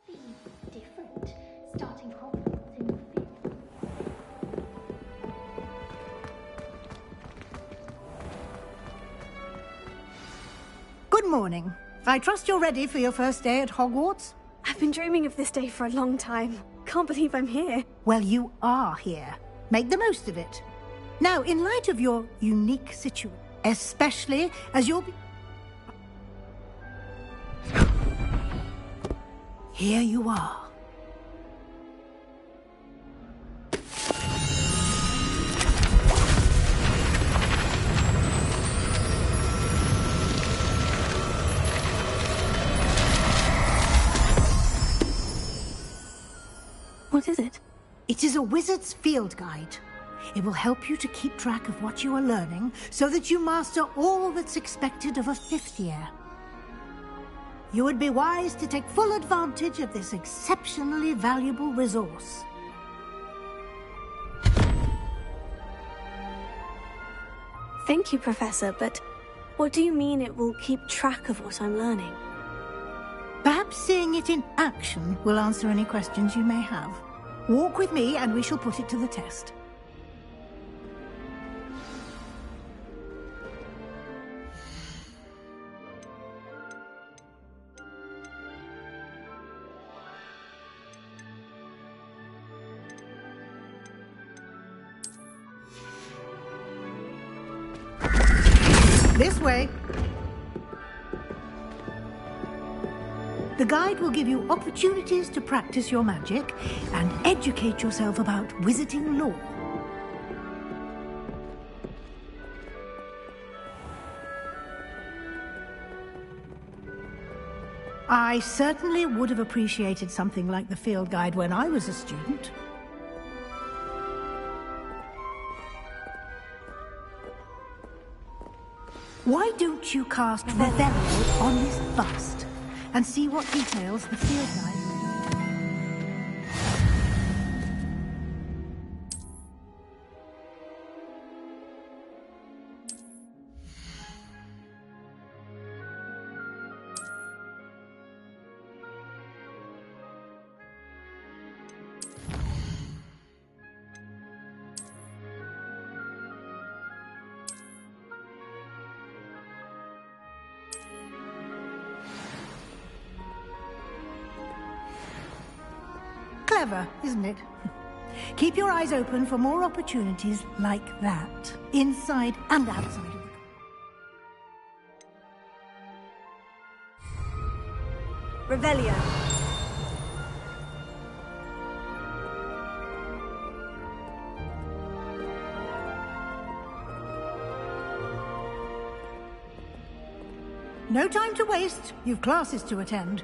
be different, starting Hogwarts in the fifth. Good morning. I trust you're ready for your first day at Hogwarts? I've been dreaming of this day for a long time. Can't believe I'm here. Well, you are here. Make the most of it. Now, in light of your unique situation, especially as you'll be... Here you are. What is it? It is a wizard's field guide. It will help you to keep track of what you are learning so that you master all that's expected of a fifth year. You would be wise to take full advantage of this exceptionally valuable resource. Thank you, Professor, but what do you mean it will keep track of what I'm learning? Perhaps seeing it in action will answer any questions you may have. Walk with me and we shall put it to the test. This way. The guide will give you opportunities to practice your magic and educate yourself about wizarding lore. I certainly would have appreciated something like the field guide when I was a student. Why don't you cast Revelio on this bust and see what details the field guide... Clever, isn't it? Keep your eyes open for more opportunities like that, inside and outside of the... Revelio. No time to waste. You've classes to attend.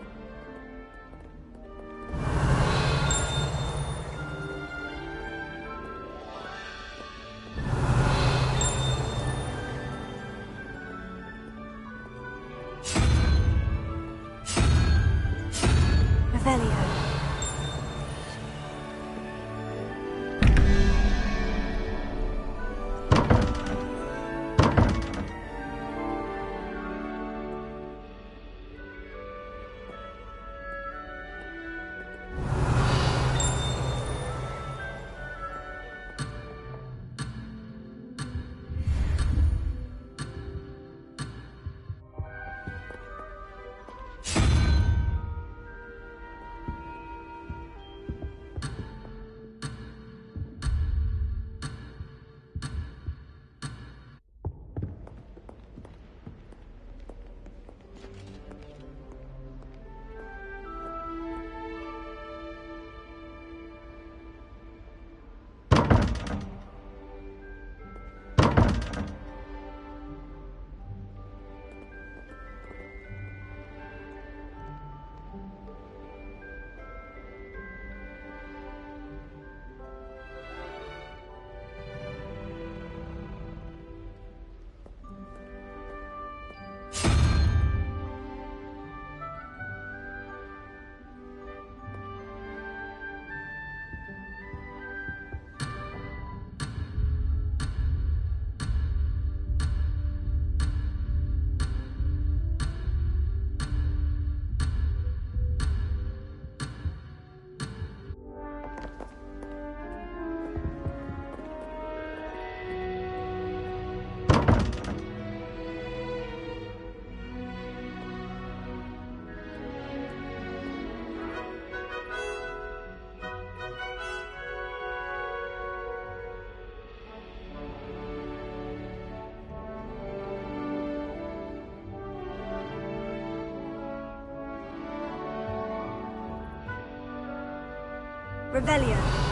Revelio.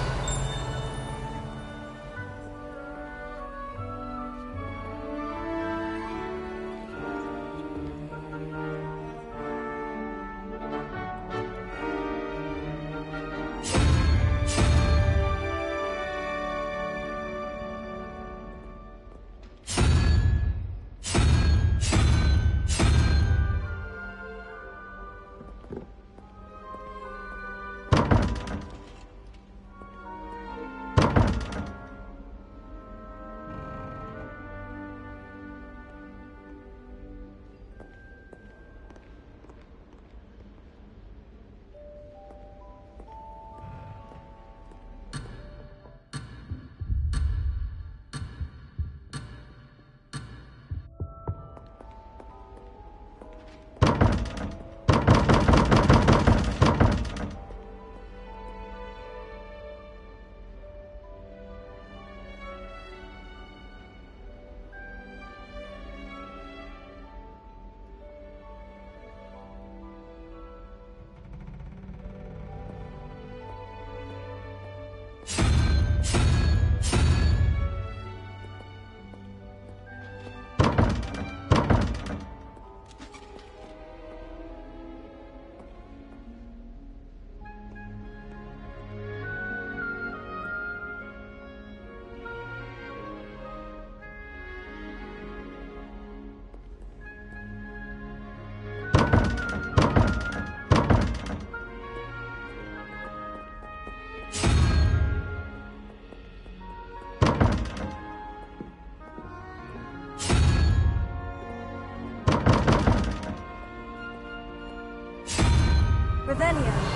Revelio.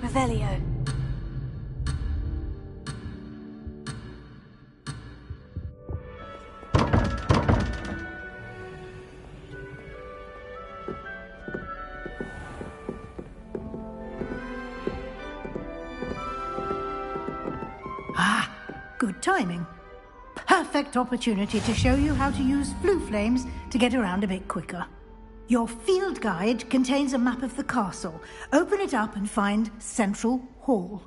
Revelio. Ah, good timing. Perfect opportunity to show you how to use flue flames to get around a bit quicker. Your field guide contains a map of the castle. Open it up and find Central Hall.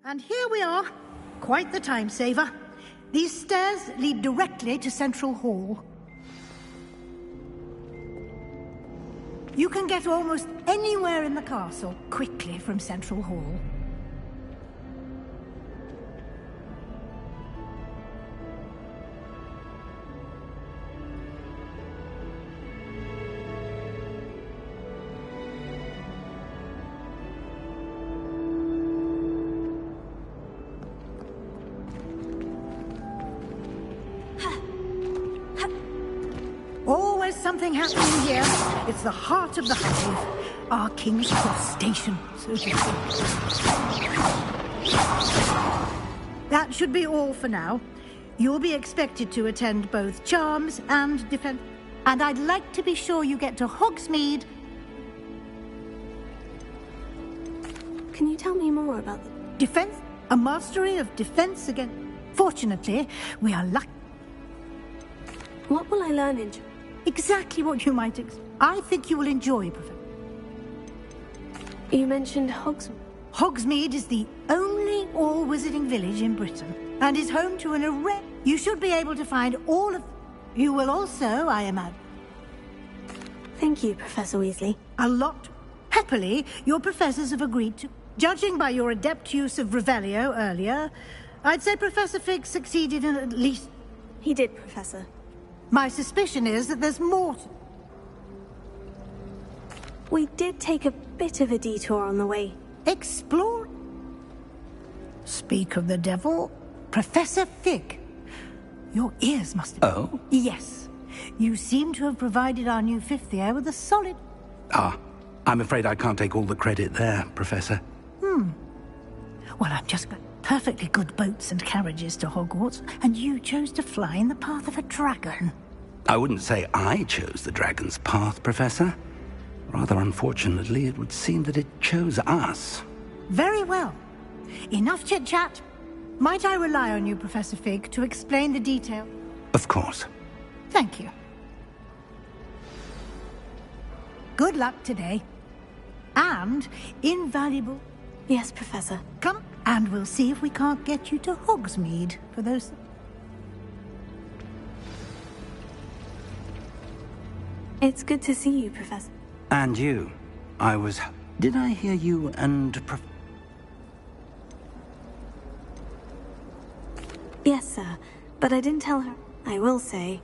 And here we are. Quite the time saver. These stairs lead directly to Central Hall. You can get almost anywhere in the castle quickly from Central Hall. Always something happening here. It's the heart of the hive. Our King's Cross station, so to speak. That should be all for now. You'll be expected to attend both charms and defense. And I'd like to be sure you get to Hogsmeade. Can you tell me more about Defense, a mastery of defense against... Fortunately, we are lucky. What will I learn in... Exactly what you might expect. I think you will enjoy, Professor. You mentioned Hogsmeade. Hogsmeade is the only all-wizarding village in Britain, and is home to an array... You should be able to find all of... You will also, I imagine... Thank you, Professor Weasley. A lot. Happily, your professors have agreed to... Judging by your adept use of Revelio earlier, I'd say Professor Fig succeeded in at least... He did, Professor. My suspicion is that there's more to... We did take a bit of a detour on the way. Explore... Speak of the devil, Professor Fig. Your ears must have... Oh? Yes. You seem to have provided our new fifth year with a solid... Ah, I'm afraid I can't take all the credit there, Professor. Well, I've just got perfectly good boats and carriages to Hogwarts, and you chose to fly in the path of a dragon. I wouldn't say I chose the dragon's path, Professor. Rather unfortunately, it would seem that it chose us. Very well. Enough chit-chat. Might I rely on you, Professor Fig, to explain the detail? Of course. Thank you. Good luck today. And invaluable... Yes, Professor. Come, and we'll see if we can't get you to Hogsmeade for those... It's good to see you, Professor. And you. Did I hear you and Yes, sir. But I didn't tell her. I will say...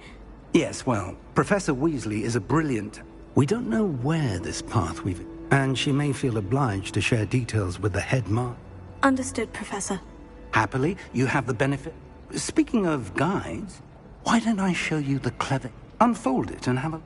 Yes, well, Professor Weasley is a brilliant... We don't know where this path we've... And she may feel obliged to share details with the headmaster. Understood, Professor. Happily, you have the benefit... Speaking of guides, why don't I show you the clever... Unfold it and have a...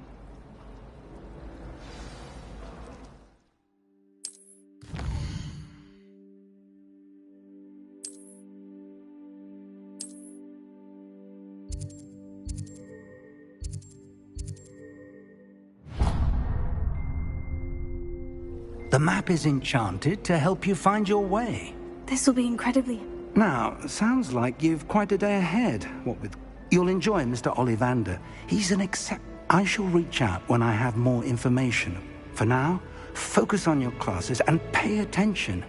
The map is enchanted to help you find your way. This will be incredibly... Now, sounds like you've quite a day ahead. What with... You'll enjoy Mr. Ollivander. He's an I shall reach out when I have more information. For now, focus on your classes and pay attention.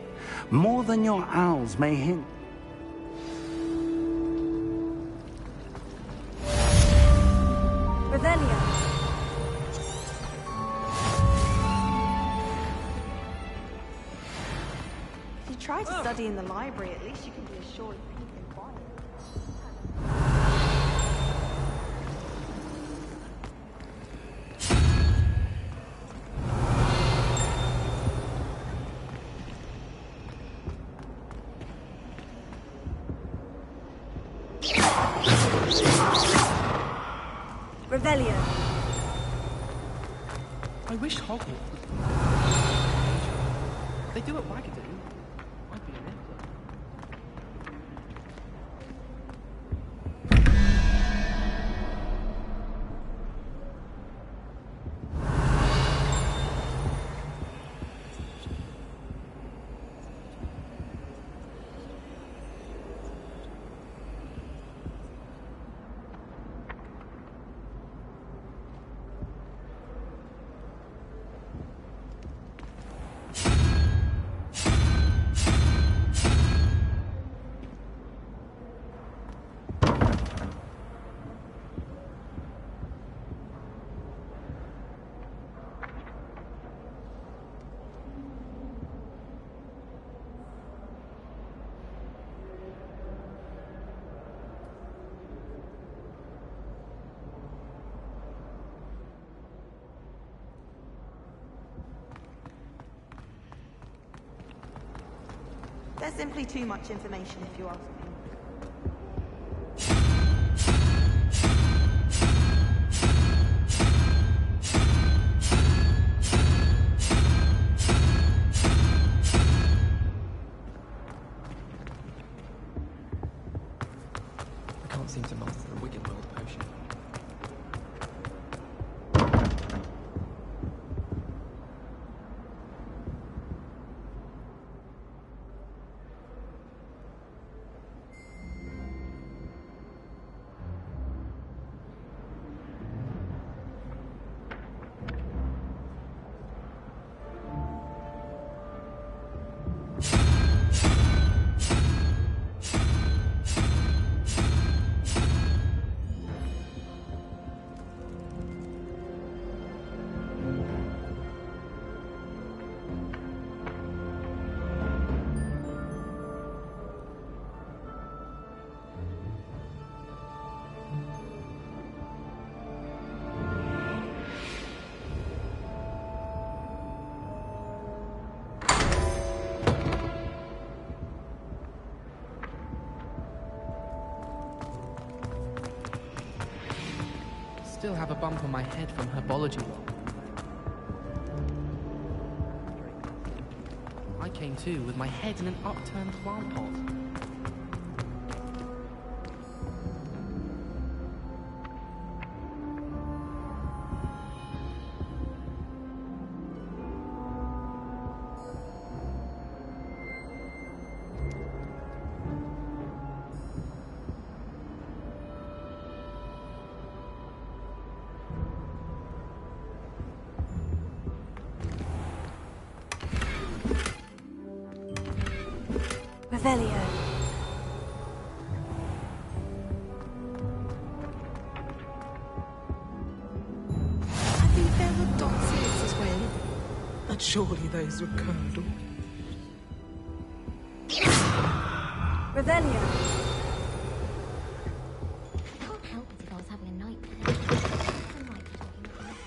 More than your owls may hint. Revelio. If you try to study in the library, at least you can be assured of peace and quiet. Revelio. I wish Hogwarts was... They do at Wagadan. I'd be an emperor. There's simply too much information, if you ask me. I can't seem to master the Wiggenweld potion. still have a bump on my head from herbology log. I came too with my head in an upturned plant pot. Revelio. I think there were dotsids as well. But surely those were curdle. Revelio. I can't help it if I was having a nightmare. I might be talking about myself.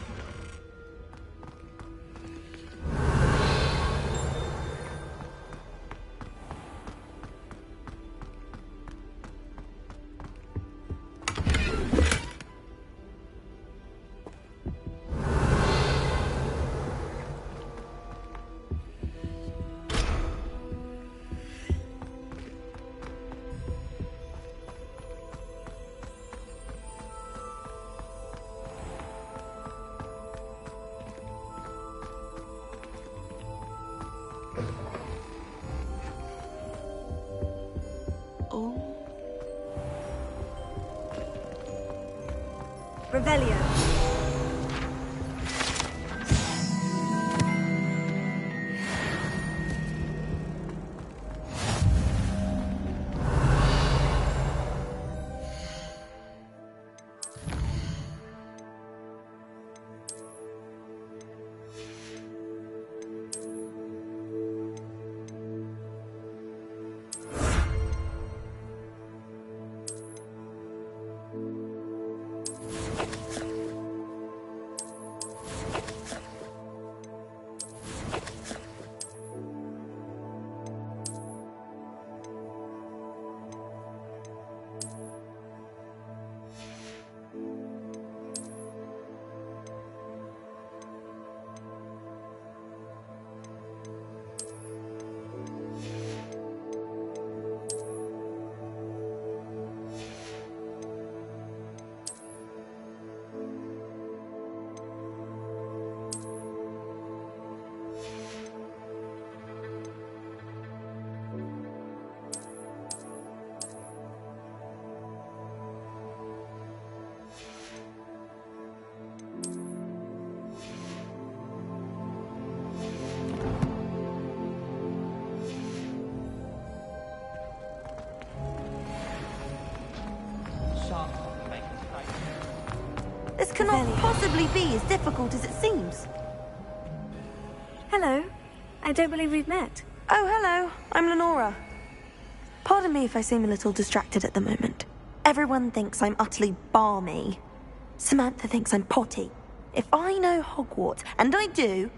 Revelio. This cannot possibly be as difficult as it seems. Hello. I don't believe we've met. Oh, hello. I'm Lenora. Pardon me if I seem a little distracted at the moment. Everyone thinks I'm utterly balmy. Samantha thinks I'm potty. If I know Hogwarts, and I do...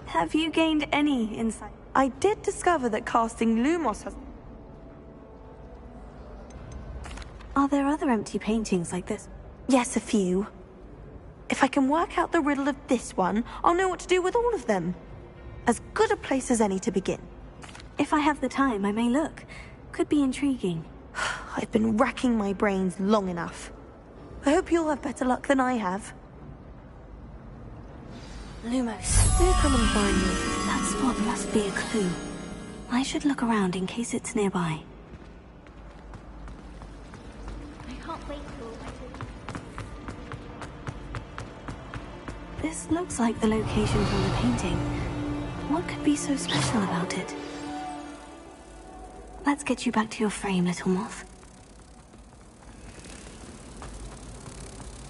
Have you gained any insight? I did discover that casting Lumos has... Are there other empty paintings like this? Yes, a few. If I can work out the riddle of this one, I'll know what to do with all of them. As good a place as any to begin. If I have the time, I may look. Could be intriguing. I've been racking my brains long enough. I hope you'll have better luck than I have. Lumos. Do come and find me. That spot must be a clue. I should look around in case it's nearby. I can't wait till I This looks like the location from the painting. What could be so special about it? Let's get you back to your frame, little moth.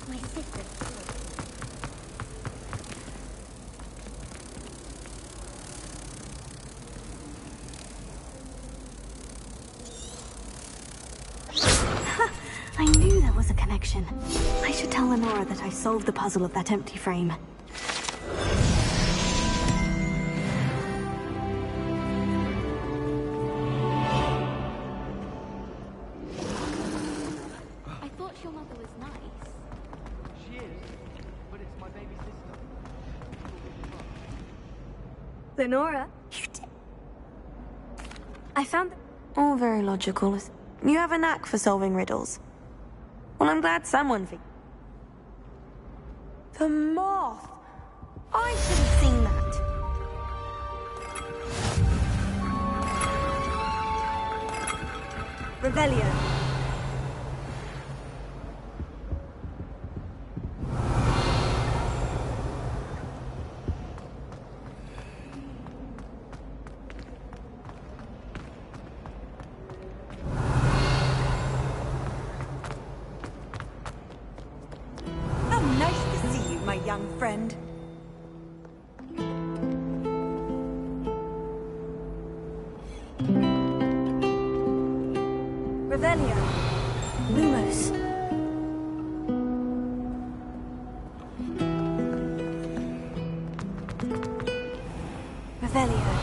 my sister. I knew there was a connection. I should tell Lenora that I solved the puzzle of that empty frame. I thought thought your mother was nice. She is, but it's my baby sister. Lenora, I found the... All very logical. You have a knack for solving riddles. Well, I'm glad someone The moth! I should have seen that. Revelio. Nice to see you, my young friend. Revelio. Lumos. Revelio.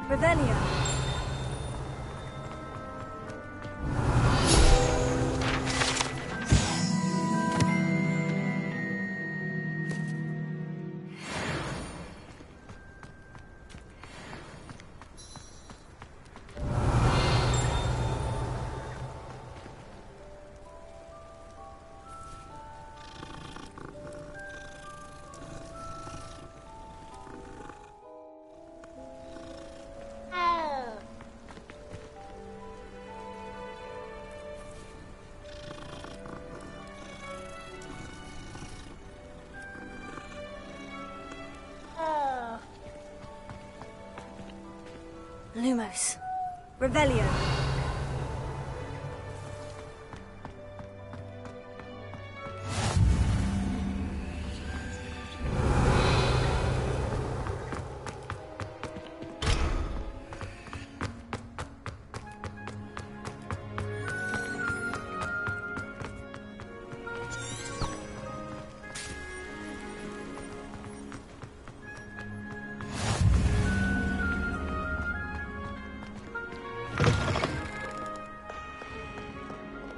Revelio. Lumos. Revelio.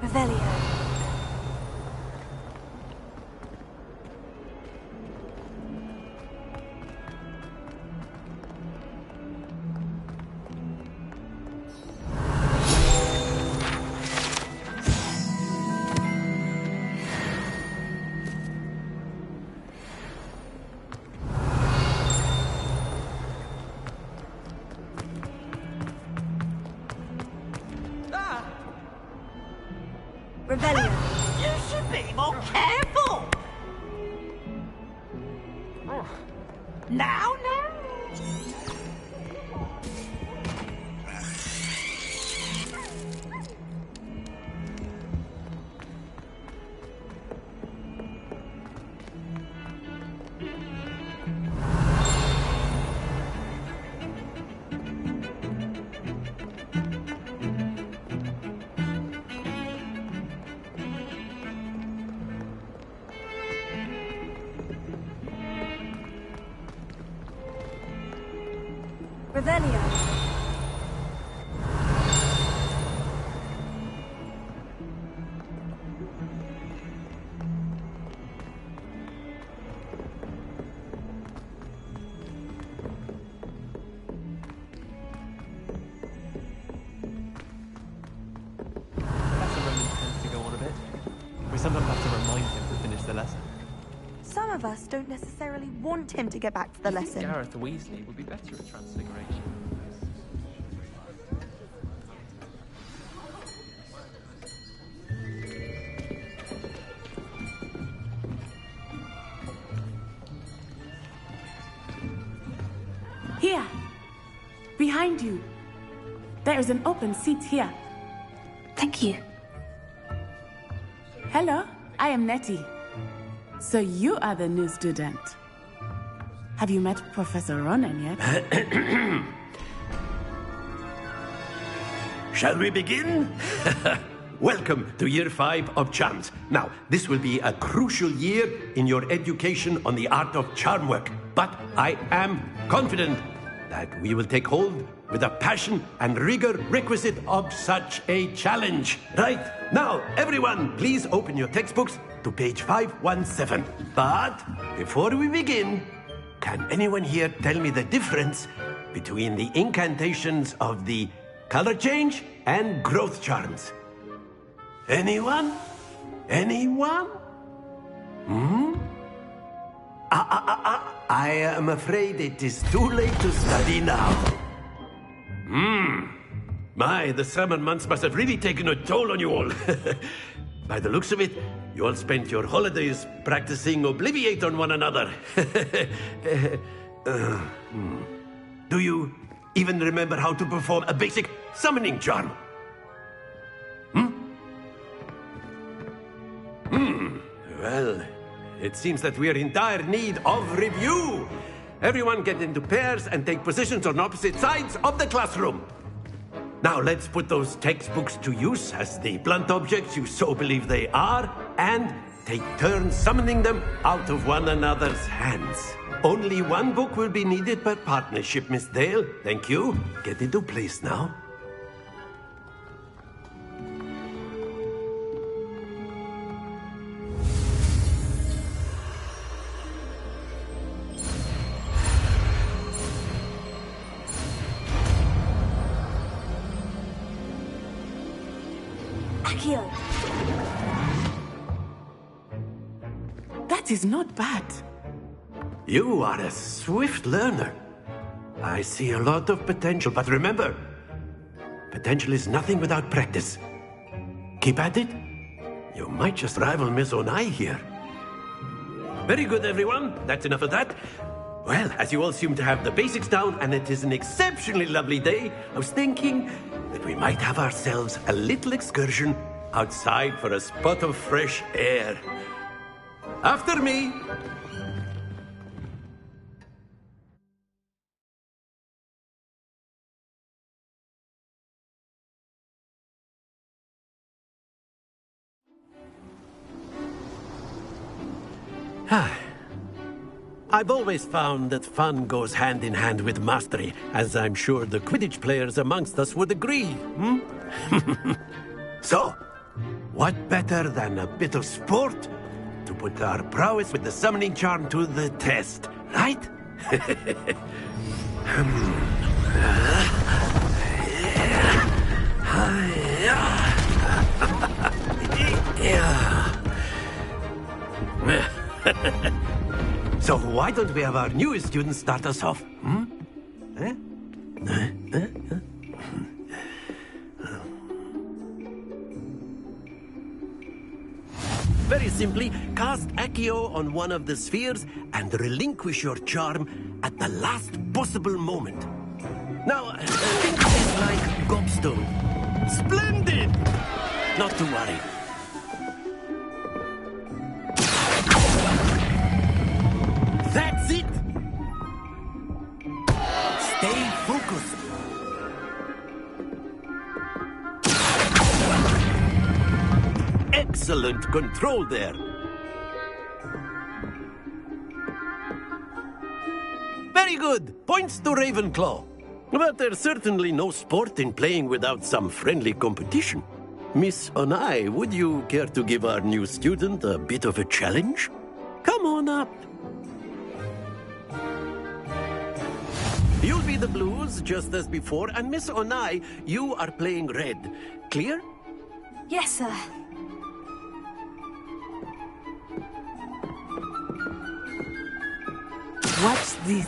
Revelio. Revelio. You should be more careful. Now. Revelio. Professor Roman tends to go on a bit. We sometimes have to remind him to finish the lesson. Some of us don't necessarily want him to get back to the I think lesson. Gareth Weasley would be better at transfiguration. Here! Behind you! There is an open seat here. Thank you. Hello, I am Nettie. So you are the new student. Have you met Professor Ronan yet? Shall we begin? Welcome to Year 5 of Charms. Now, this will be a crucial year in your education on the art of charm work. But I am confident that we will take hold with the passion and rigor requisite of such a challenge. Right, now, everyone, please open your textbooks to page 517. But before we begin, can anyone here tell me the difference between the incantations of the color change and growth charms? Anyone? Anyone? I am afraid it is too late to study now. My, the summer months must have really taken a toll on you all. By the looks of it, you all spent your holidays practicing Obliviate on one another. Do you even remember how to perform a basic summoning charm? Well, it seems that we are in dire need of review. Everyone get into pairs and take positions on opposite sides of the classroom. Now let's put those textbooks to use as the blunt objects you so believe they are, and take turns summoning them out of one another's hands. Only one book will be needed per partnership, Miss Dale. Thank you. Get into place now. Accio. That is not bad. You are a swift learner. I see a lot of potential, but remember, potential is nothing without practice. Keep at it. You might just rival Miss Onai here. Very good, everyone. That's enough of that. Well, as you all seem to have the basics down, and it is an exceptionally lovely day, I was thinking that we might have ourselves a little excursion outside for a spot of fresh air. After me. I've always found that fun goes hand in hand with mastery, as I'm sure the Quidditch players amongst us would agree. So, what better than a bit of sport to put our prowess with the summoning charm to the test, right? So why don't we have our newest student start us off? Very simply, cast Accio on one of the spheres and relinquish your charm at the last possible moment. Now, think of it like gobstone. Splendid! Not to worry. That's it! Stay focused. Excellent control there. Very good. Points to Ravenclaw. But there's certainly no sport in playing without some friendly competition. Miss Onai, would you care to give our new student a bit of a challenge? Come on up. You'll be the blues, just as before, and Miss Onai, you are playing red. Clear? Yes, sir. Watch this.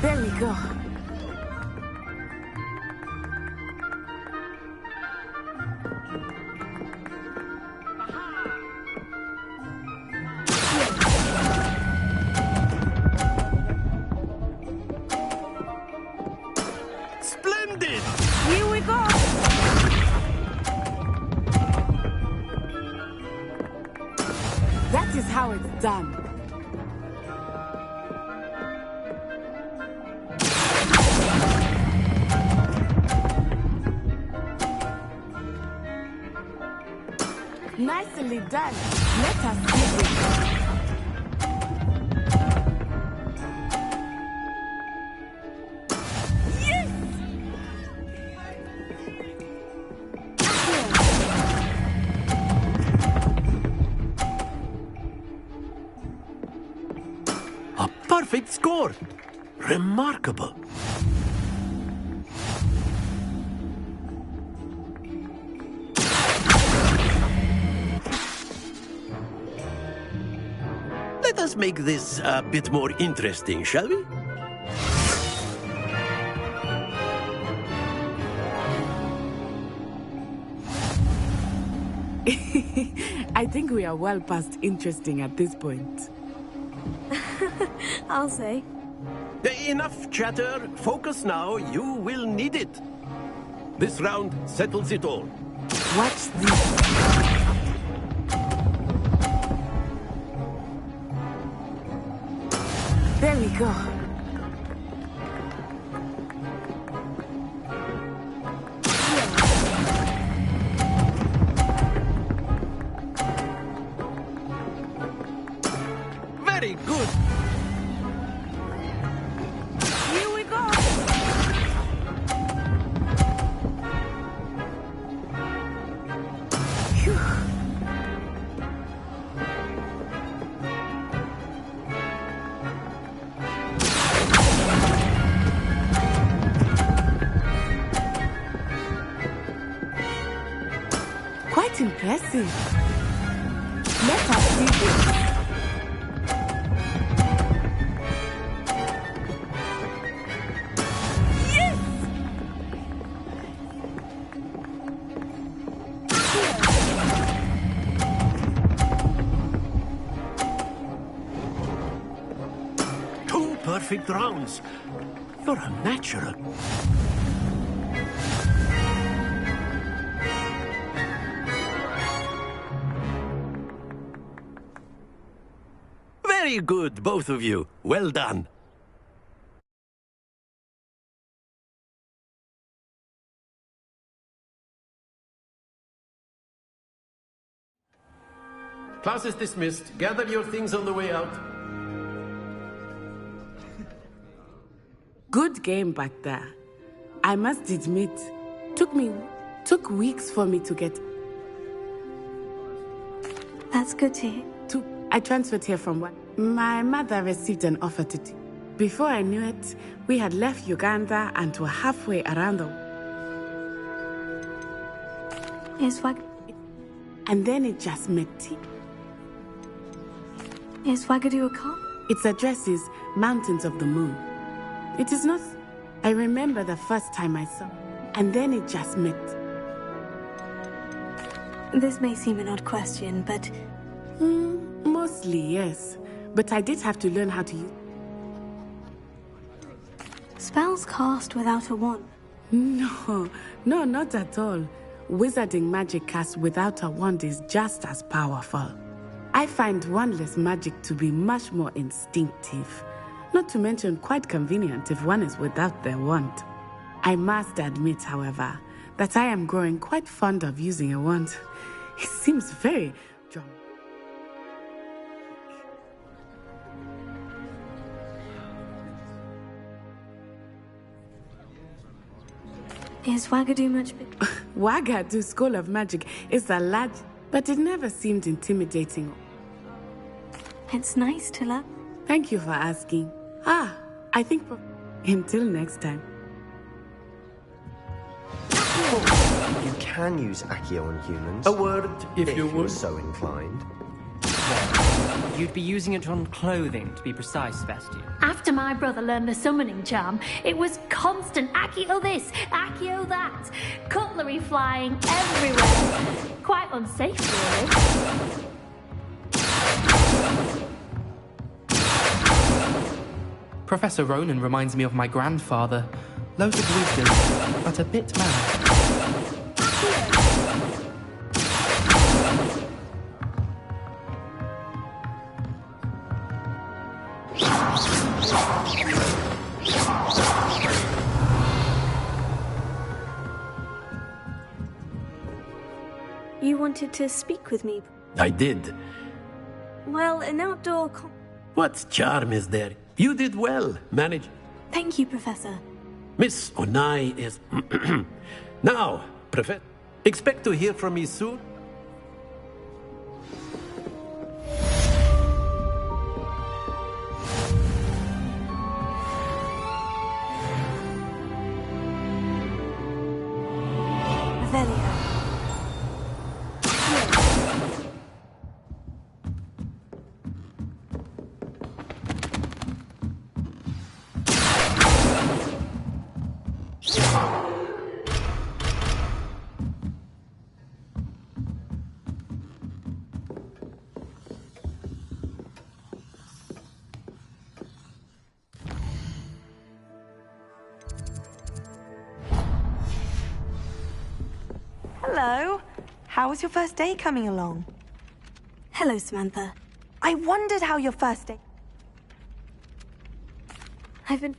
There we go. Splendid! Here we go. That is how it's done. Nicely done. Let us see this. A perfect score! Remarkable! Let us make this a bit more interesting, shall we? I think we are well past interesting at this point. I'll say. Enough chatter. Focus now. You will need it. This round settles it all. Watch this. There we go. Very good. Here we go. Phew. Quite impressive. Let us see this. Two perfect rounds. You're a natural. Very good, both of you. Well done. Class is dismissed. Gather your things on the way out. Good game back there. I must admit, took weeks for me to get. That's good to hear. I transferred here from work. My mother received an offer to teach. Before I knew it, we had left Uganda and were halfway around the. Is And then it just met tea. Is Wagadu a cop? Its address is Mountains of the Moon. It is not. I remember the first time I saw. And then it just met. This may seem an odd question, but... Mostly, yes. But I did have to learn how to use... Spells cast without a wand? No, not at all. Wizarding magic cast without a wand is just as powerful. I find wandless magic to be much more instinctive. Not to mention quite convenient if one is without their wand. I must admit, however, that I am growing quite fond of using a wand. It seems very Is Wagadu much big? Wagadu School of Magic is a large, but it never seemed intimidating. It's nice to learn. Thank you for asking. I think until next time. You can use Accio on humans. A word, if you you're would. so inclined. You'd be using it on clothing, to be precise, Sebastian. After my brother learned the summoning charm, it was constant Accio this, Accio that. Cutlery flying everywhere. Quite unsafe, really. Professor Ronan reminds me of my grandfather. Loads of wisdom, but a bit mad. You wanted to speak with me? I did. Well, an outdoor What charm is there? You did well, manage. Thank you, Professor. Miss Onai is... Now, Professor, expect to hear from me soon. Revelio. Hello. How was your first day coming along? Hello, Samantha. I wondered how your first day... I've been...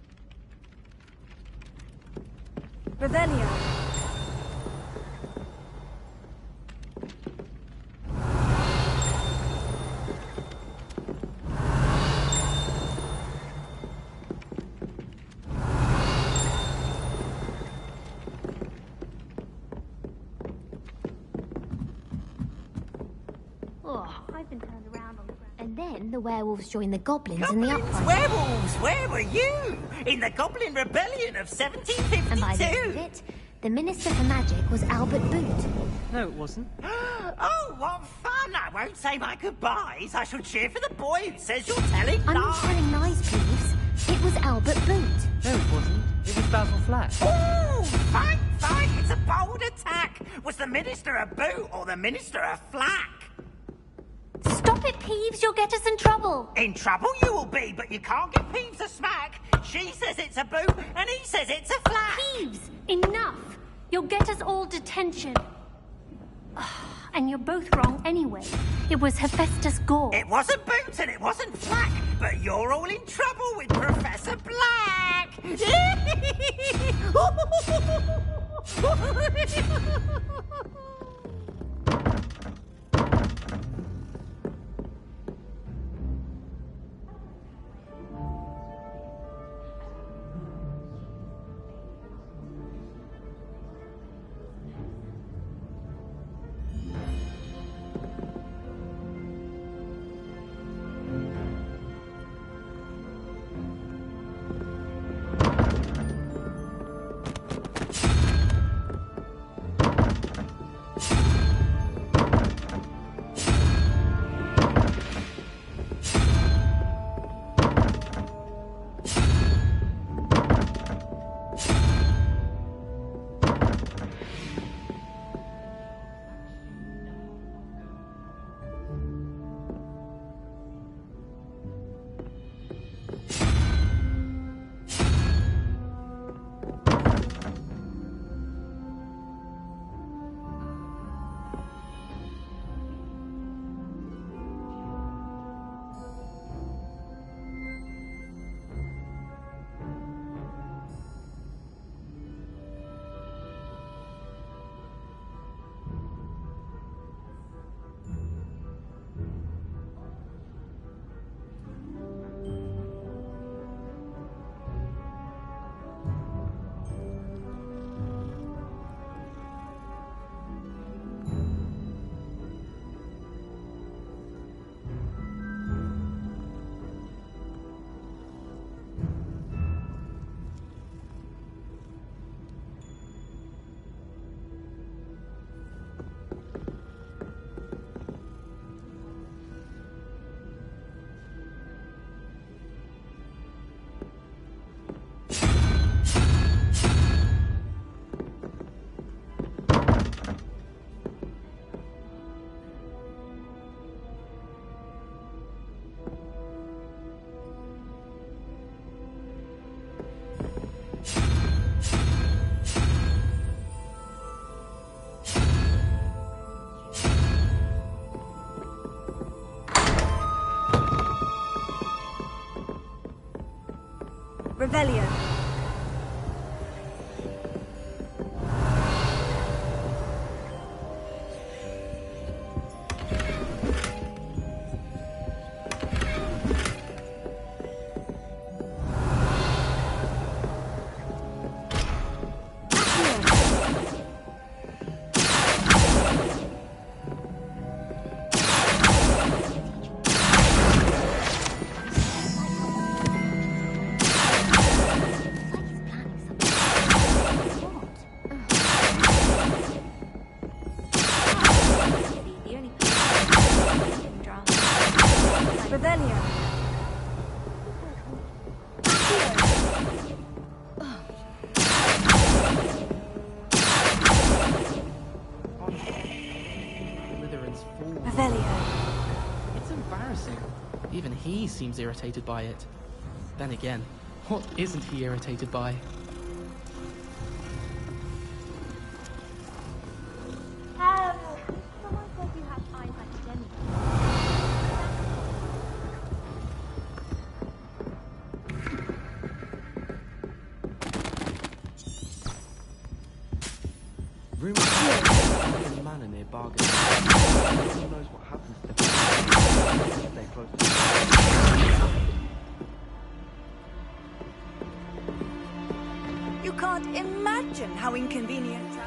Revelio. Oh, I've been turned around on the ground. And then the werewolves joined the goblins in the uprising. Werewolves, where were you? In the Goblin Rebellion of 1752? And by the end of it, the Minister for Magic was Albert Boot. No, it wasn't. Oh, what fun! I won't say my goodbyes. I shall cheer for the boy who says you're telling I'm lies. not telling lies, Peeves. It was Albert Boot. No, it wasn't. It was Basil Flack. Ooh, fight! It's a bold attack. Was the Minister a boot or the Minister a flack? Stop it, Peeves. You'll get us in trouble. In trouble you will be, but you can't give Peeves a smack. She says it's a boot, and he says it's a flack. Peeves, enough. You'll get us all detention. And you're both wrong anyway. It was Hephaestus Gore. It wasn't boot and it wasn't flack, but you're all in trouble with Professor Black. Revelio. Even he seems irritated by it. Then again, what isn't he irritated by? Someone said you have eyes like a demi. Rumors of a manor near Bargain. No one knows what happened to the stay close to You can't imagine how inconvenient.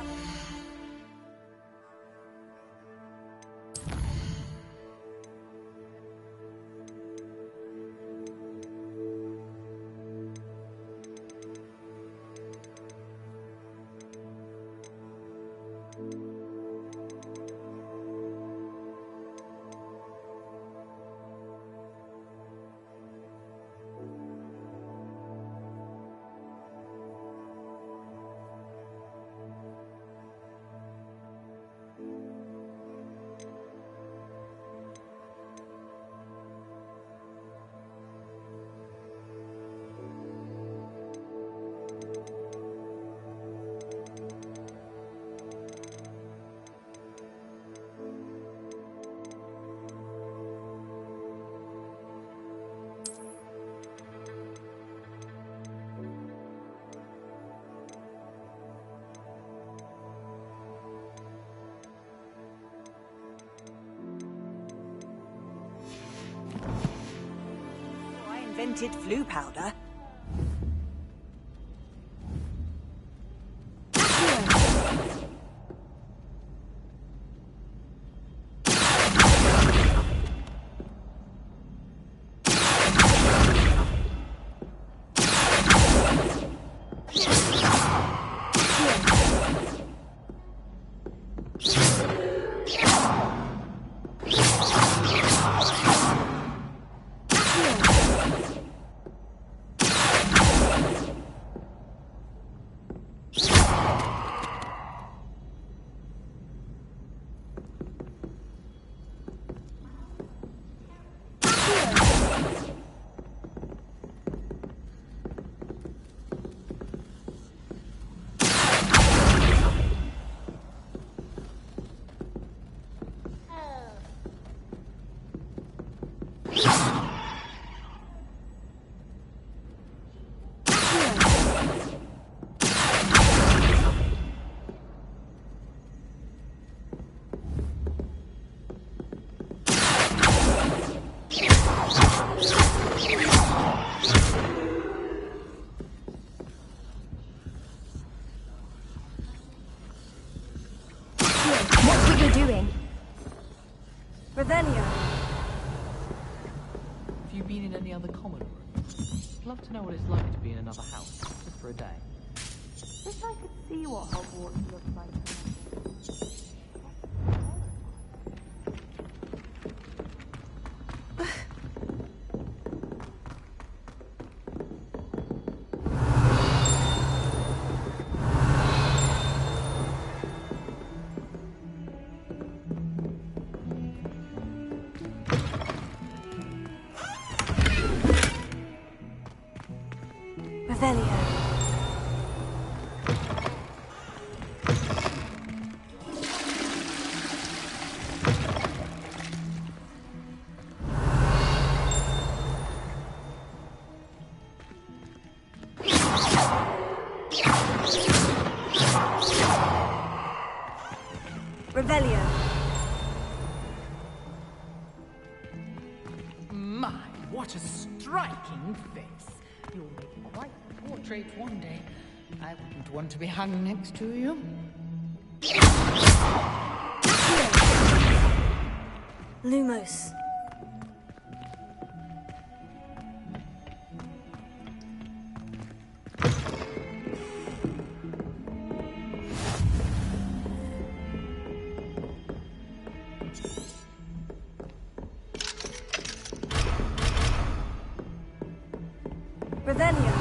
Invented flu powder. Have you been in any other common rooms? I'd love to know what it's like to be in another house, just for a day. Wish I could see what Hogwarts looks like. what a striking face. You'll make quite a portrait one day. I wouldn't want to be hung next to you. Lumos. Revelio.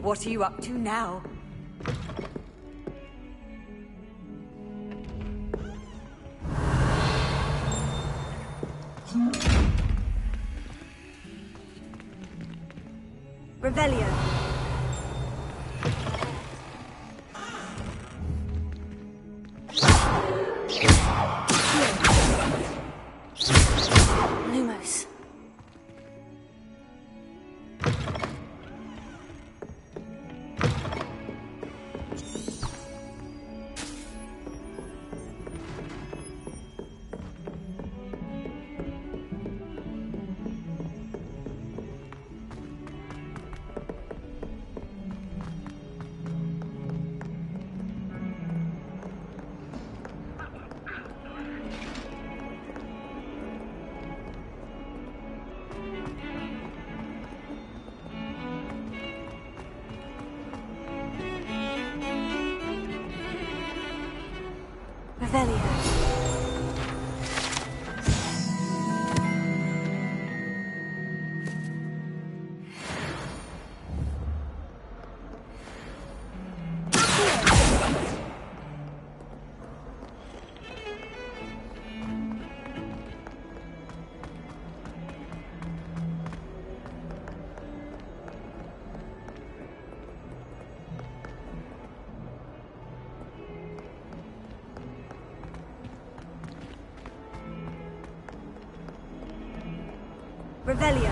What are you up to now? Revelio. Lumos. Revelio. Revelio.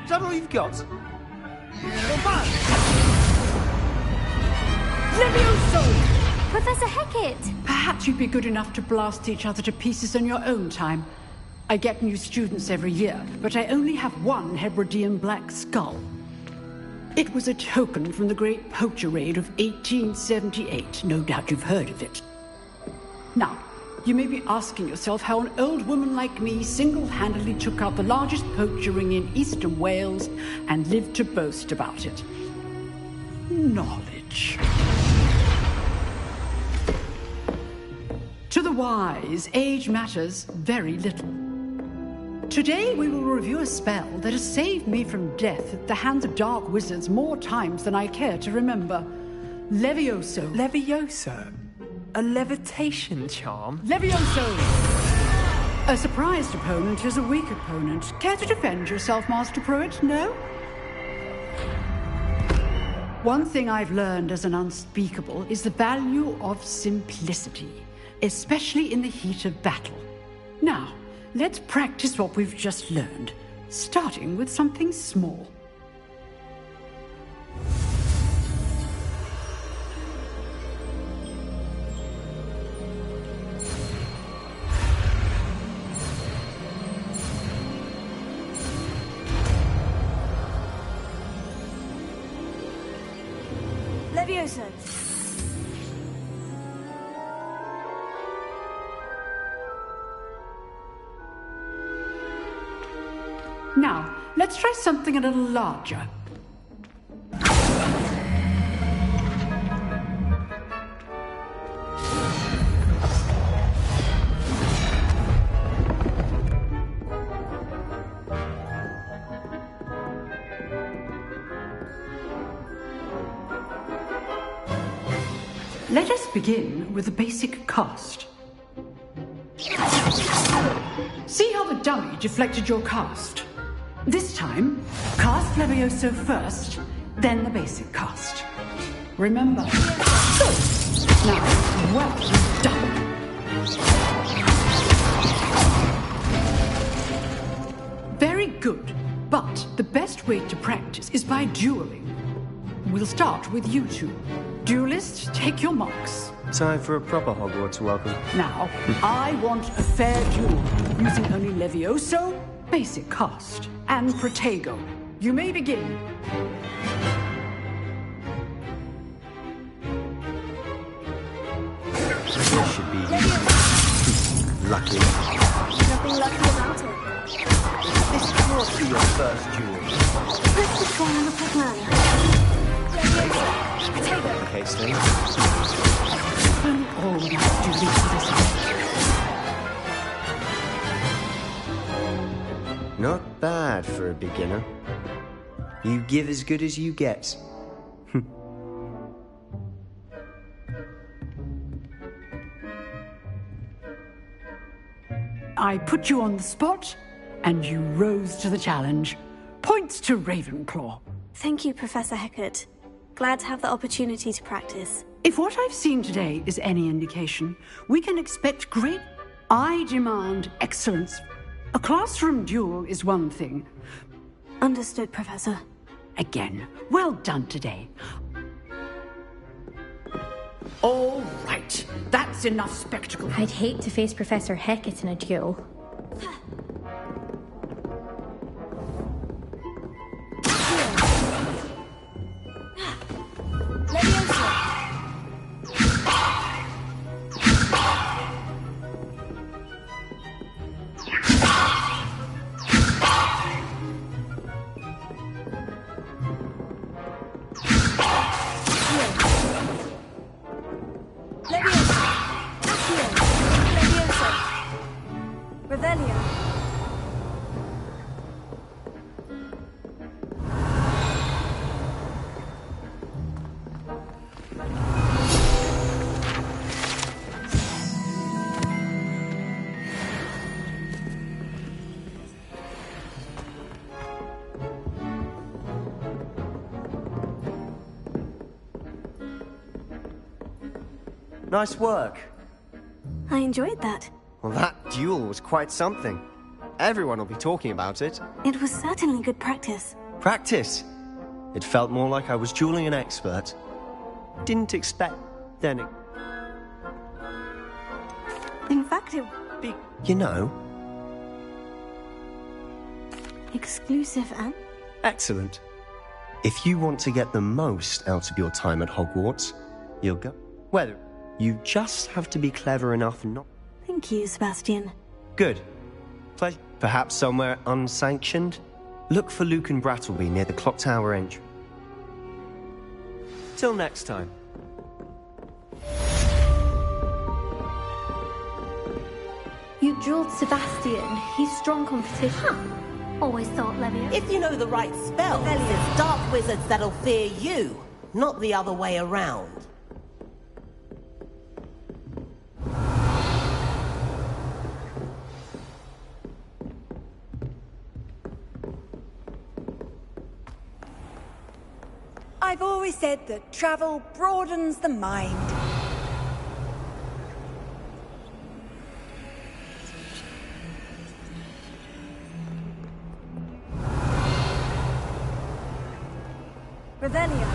Is that all you've got? Levioso! Professor Hecat! Perhaps you'd be good enough to blast each other to pieces in your own time. I get new students every year, but I only have one Hebridean black skull. It was a token from the Great Poacher Raid of 1878. No doubt you've heard of it. Now, you may be asking yourself how an old woman like me single-handedly took out the largest poacher ring in eastern Wales and lived to boast about it. Knowledge. To the wise, age matters very little. Today we will review a spell that has saved me from death at the hands of dark wizards more times than I care to remember. Levioso. Levioso? A levitation charm? Levioso! A surprised opponent is a weak opponent. Care to defend yourself, Master Pruitt? No? One thing I've learned as an unspeakable is the value of simplicity, especially in the heat of battle. Now, let's practice what we've just learned, starting with something small. Levioso. Now, let's try something a little larger. Let us begin with the basic cast. See how the dummy deflected your cast? This time, cast Levioso first, then the basic cast. Remember. Good. Now, well done. Very good. But the best way to practice is by dueling. We'll start with you two. Duelists, take your marks. Time for a proper Hogwarts welcome. Now, I want a fair duel, using only Levioso, basic cast, and Protego. You may begin. This should be lucky. Nothing lucky about it. This can't be your first duel. Let's just try and look like man. Okay, Snape. Oh, we have to do this. Not bad for a beginner. You give as good as you get. I put you on the spot, and you rose to the challenge. Points to Ravenclaw. Thank you, Professor Hecat. Glad to have the opportunity to practice. If what I've seen today is any indication, we can expect great... I demand excellence. A classroom duel is one thing. Understood, Professor. Again, well done today. All right, that's enough spectacle. I'd hate to face Professor Hecat in a duel. Nice work. I enjoyed that. Well, that duel was quite something. Everyone will be talking about it. It was certainly good practice. Practice? It felt more like I was dueling an expert. Didn't expect then. In fact, it... You know. Exclusive and... Excellent. If you want to get the most out of your time at Hogwarts, you'll go... Well, you just have to be clever enough not... Thank you, Sebastian. Good. Pleasure. Perhaps somewhere unsanctioned? Look for Lucan Brattleby near the Clock Tower entry. Till next time. You drilled Sebastian. He's strong competition. Huh. Always thought Leviosa. If you know the right spell, it's dark wizards that'll fear you, not the other way around. I've always said that travel broadens the mind. Revelio.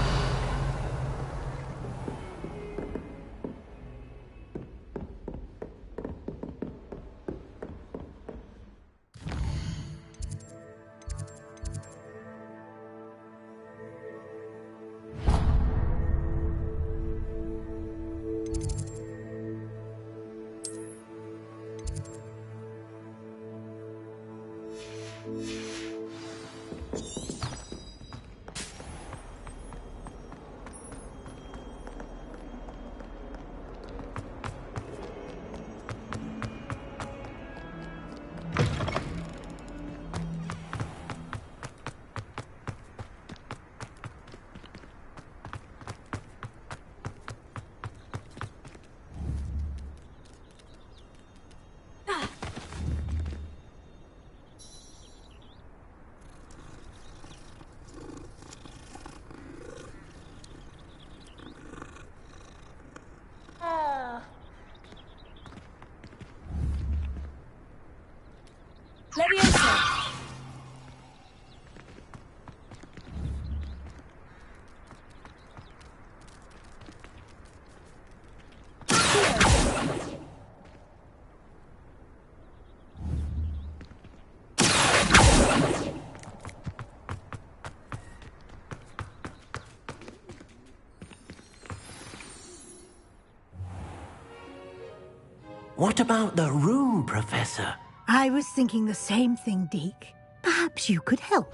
What about the room, Professor? I was thinking the same thing, Deke. Perhaps you could help.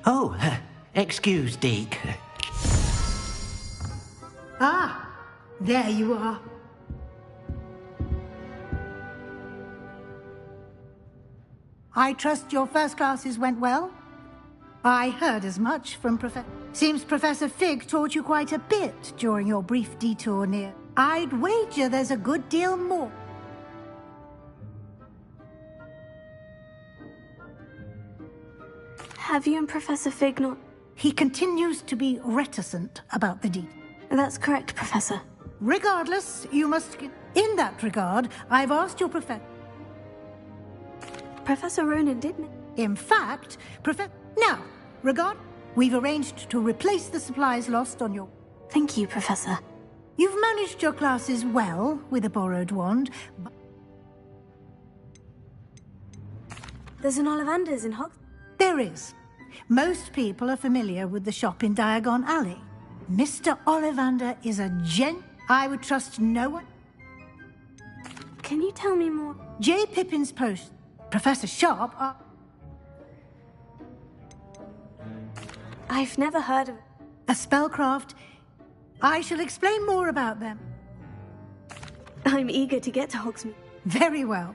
Oh, excuse, Deke. Ah, there you are. I trust your first classes went well? I heard as much from Seems Professor Fig taught you quite a bit during your brief detour near. I'd wager there's a good deal more. Have you and Professor Fig not... He continues to be reticent about the deed. That's correct, Professor. Regardless, you must... In that regard, I've asked your Professor... Professor Ronen did... In fact, Now, we've arranged to replace the supplies lost on your... Thank you, Professor. You've managed your classes well with a borrowed wand, but... There's an Ollivander's in Hogsmeade. There is. Most people are familiar with the shop in Diagon Alley. Mr. Ollivander is a I would trust no one. Can you tell me more? J. Pippin's post. Professor Sharp are... I've never heard of... A spellcraft. I shall explain more about them. I'm eager to get to Hogsmeade. Very well.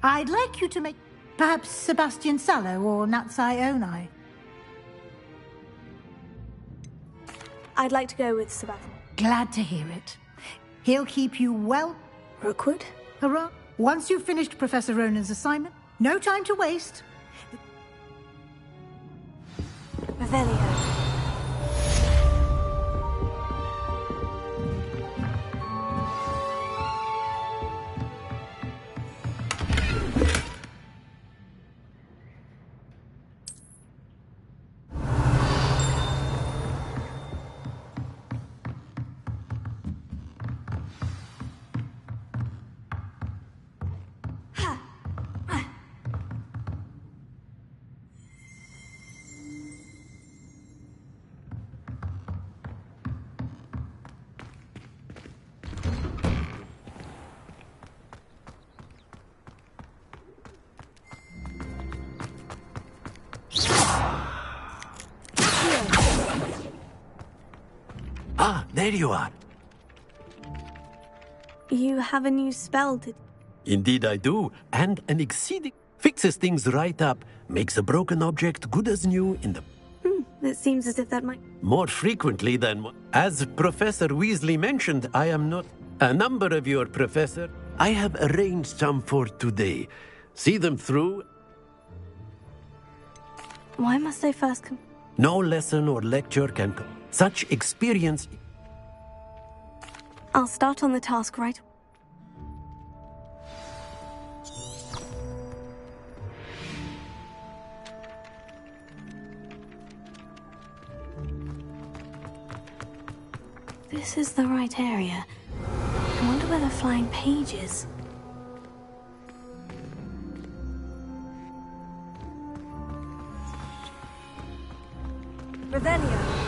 I'd like you to make... Perhaps Sebastian Sallow or Natsai Onai. I'd like to go with Sebastian. Glad to hear it. He'll keep you well... Rookwood? Hurrah. Once you've finished Professor Ronen's assignment, no time to waste. Revelio. Ah, there you are. You have a new spell to... Indeed I do, and an exceeding... Fixes things right up, makes a broken object good as new in the... It seems as if that might... More frequently than... As Professor Weasley mentioned, I am not... A number of your professor... I have arranged some for today. See them through... Why must I first come... No lesson or lecture can... Such experience... I'll start on the task right... This is the right area. I wonder where the flying page is. Revelio.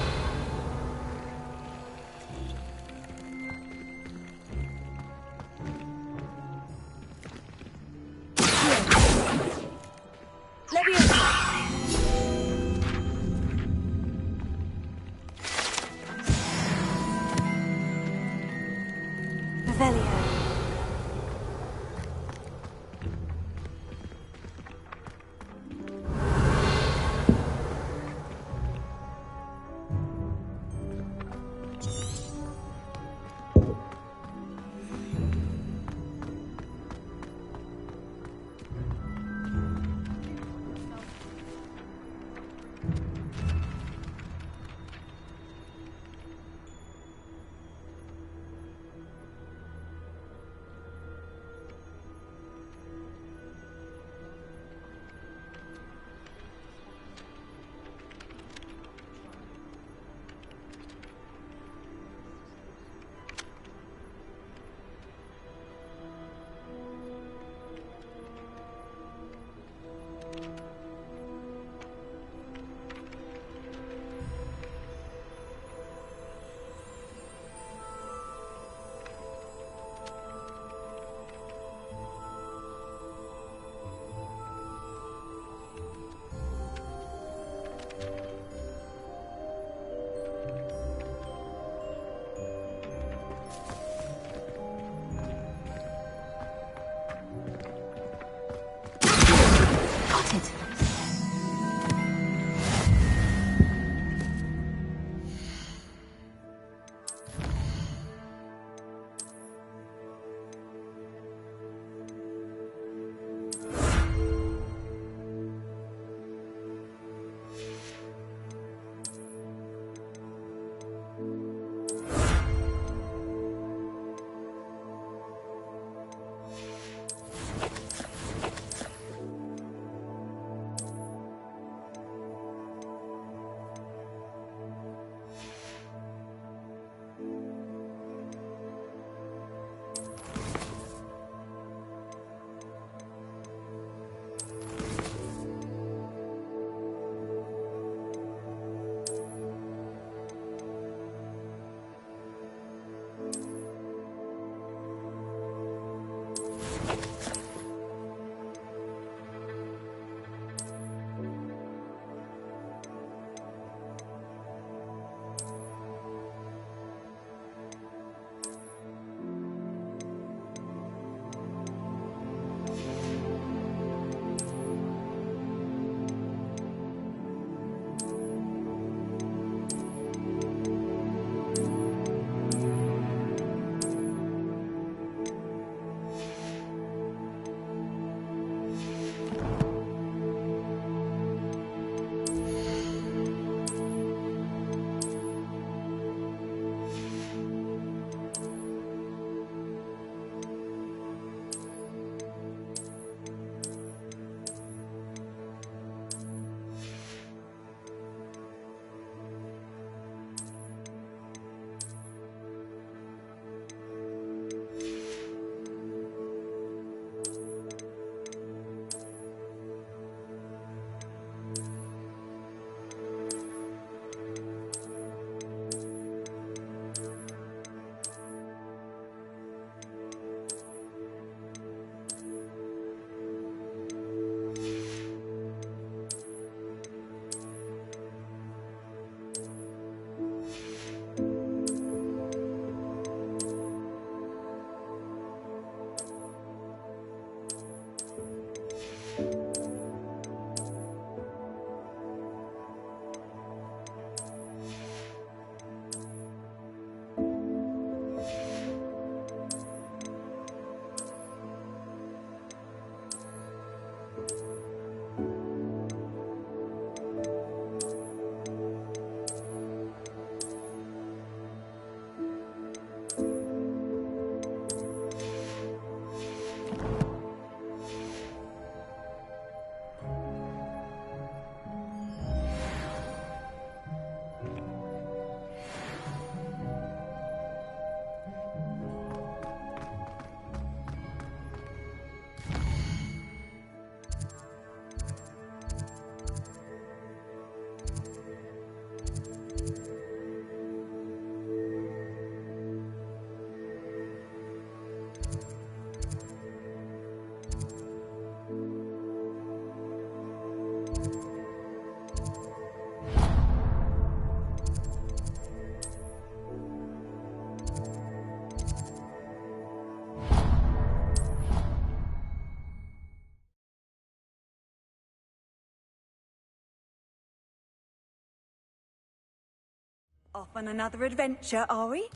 Off on another adventure, are we?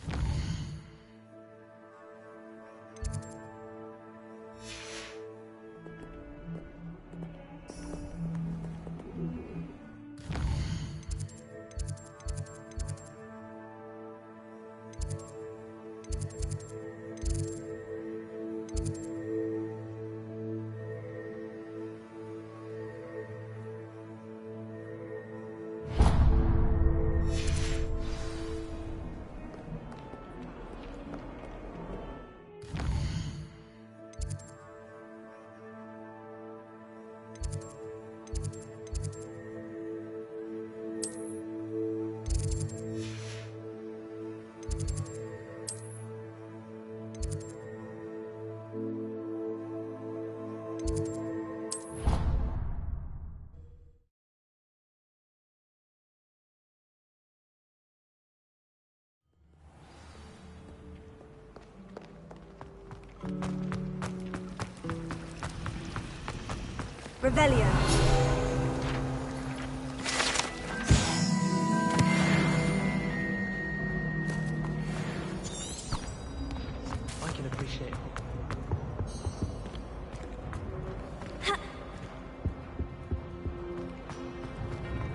Revelio. I can appreciate it.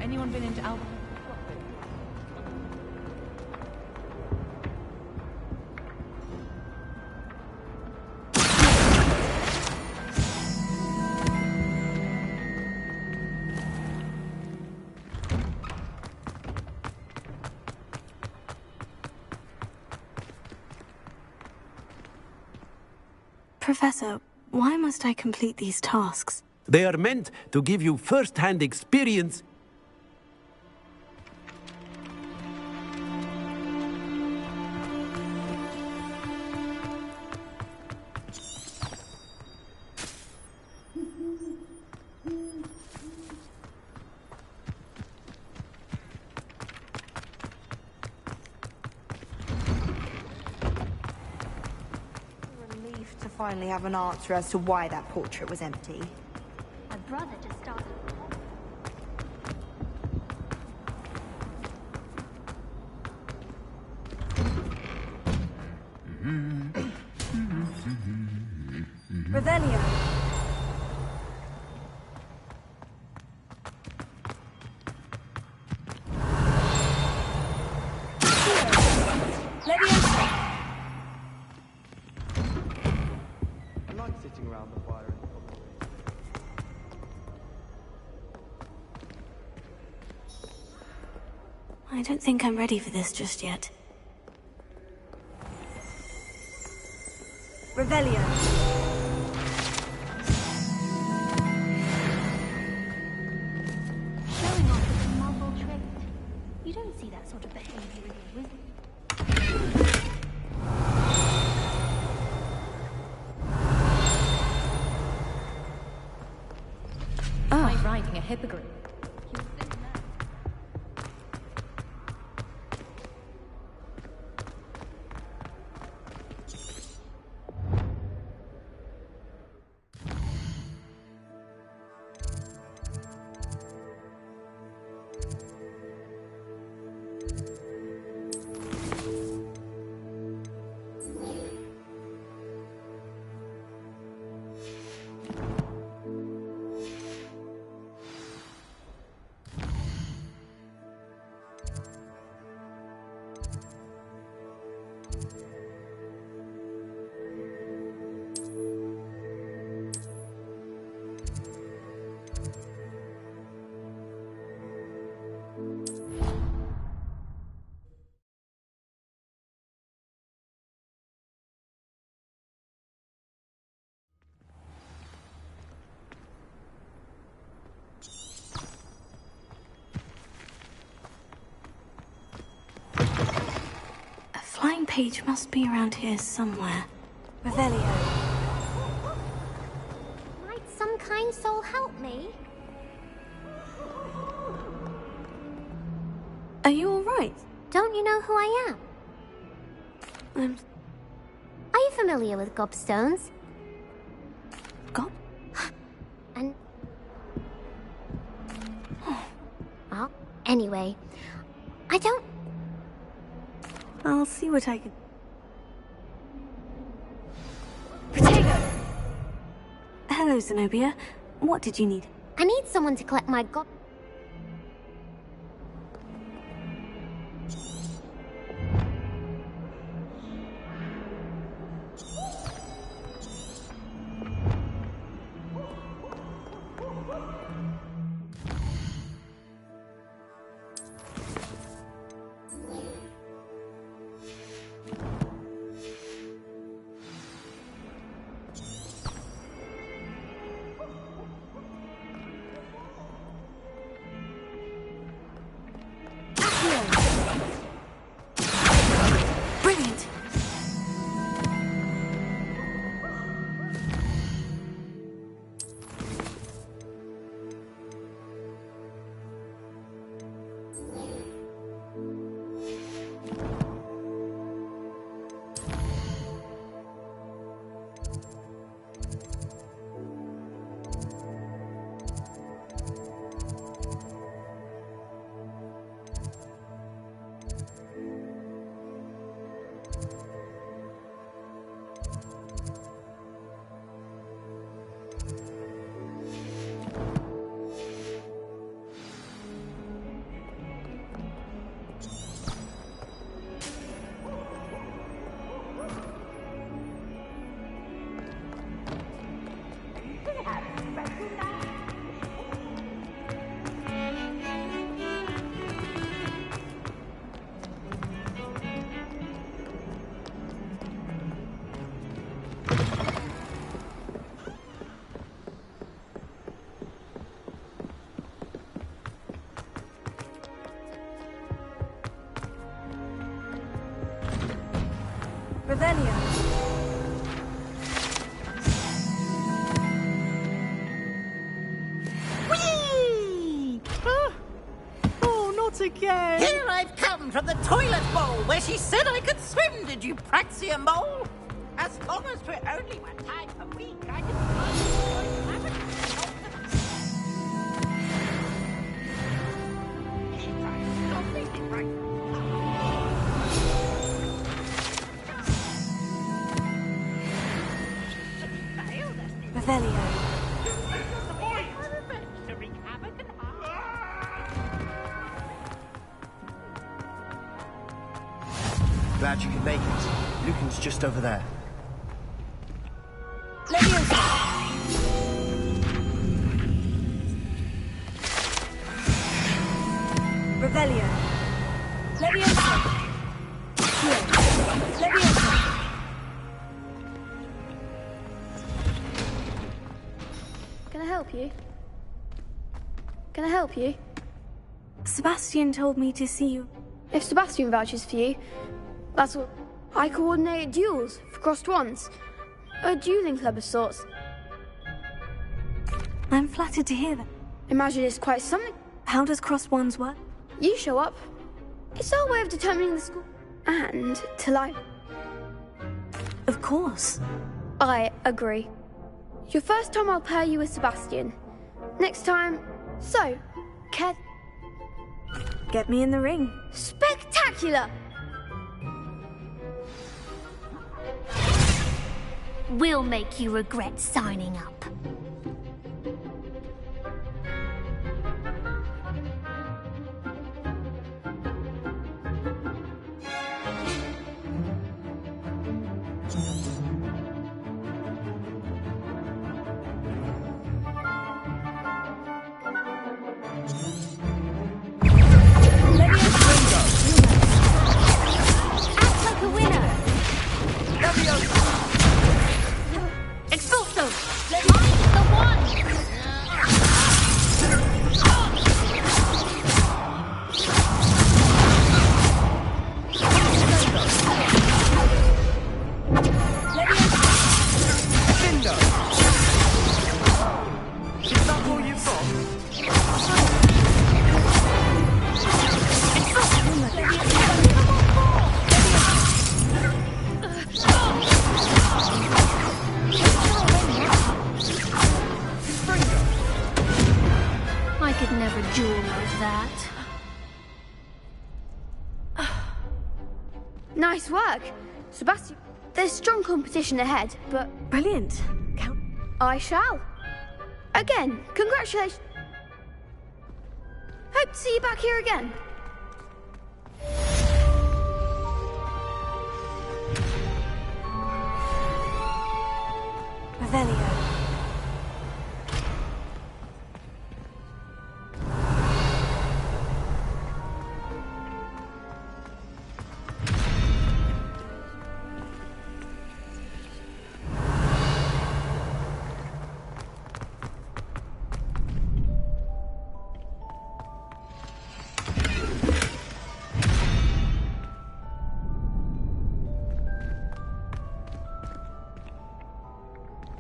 Anyone been into Alba? Professor, why must I complete these tasks? They are meant to give you first-hand experience. finally have an answer as to why that portrait was empty. My brother just started. Revelio. Leviosa. I like sitting around the fire in the cold. I don't think I'm ready for this just yet. Revelio. Showing off is a novel trait. You don't see that sort of behavior in a wizard. Try riding a hippogriff. Flying page must be around here somewhere. Revelio. Might some kind soul help me? Are you alright? Don't you know who I am? Are you familiar with gobstones? Gob? And... Well, anyway, I don't... I'll see what I can... Hello, Zenobia. What did you need? I need someone to collect my gob... Brilliant! Revelio. Whee! Oh, not again! Here I've come from the toilet bowl where she said I could swim, did you Praxia mole? As long as we're only 1 time a week, I can Revelio. Glad you could make it. Lucan's just over there. Revelio. Leviosa. Leviosa. Can I help you? Can I help you? Sebastian told me to see you. If Sebastian vouches for you, that's what... I coordinate duels for crossed ones. A dueling club of sorts. I'm flattered to hear that. Imagine it's quite something. How does crossed ones work? You show up. It's our way of determining the score. And to life. Of course. I agree. Your first time I'll pair you with Sebastian. Next time... So, Kev... Get me in the ring. Spectacular! We'll make you regret signing up. Act like a winner! Expulso! Find the one! Cinder! Is that all you've got? I could never duel like that. Nice work. Sebastian, there's strong competition ahead, but... Brilliant. I shall. Again, congratulations. Hope to see you back here again. Revelio.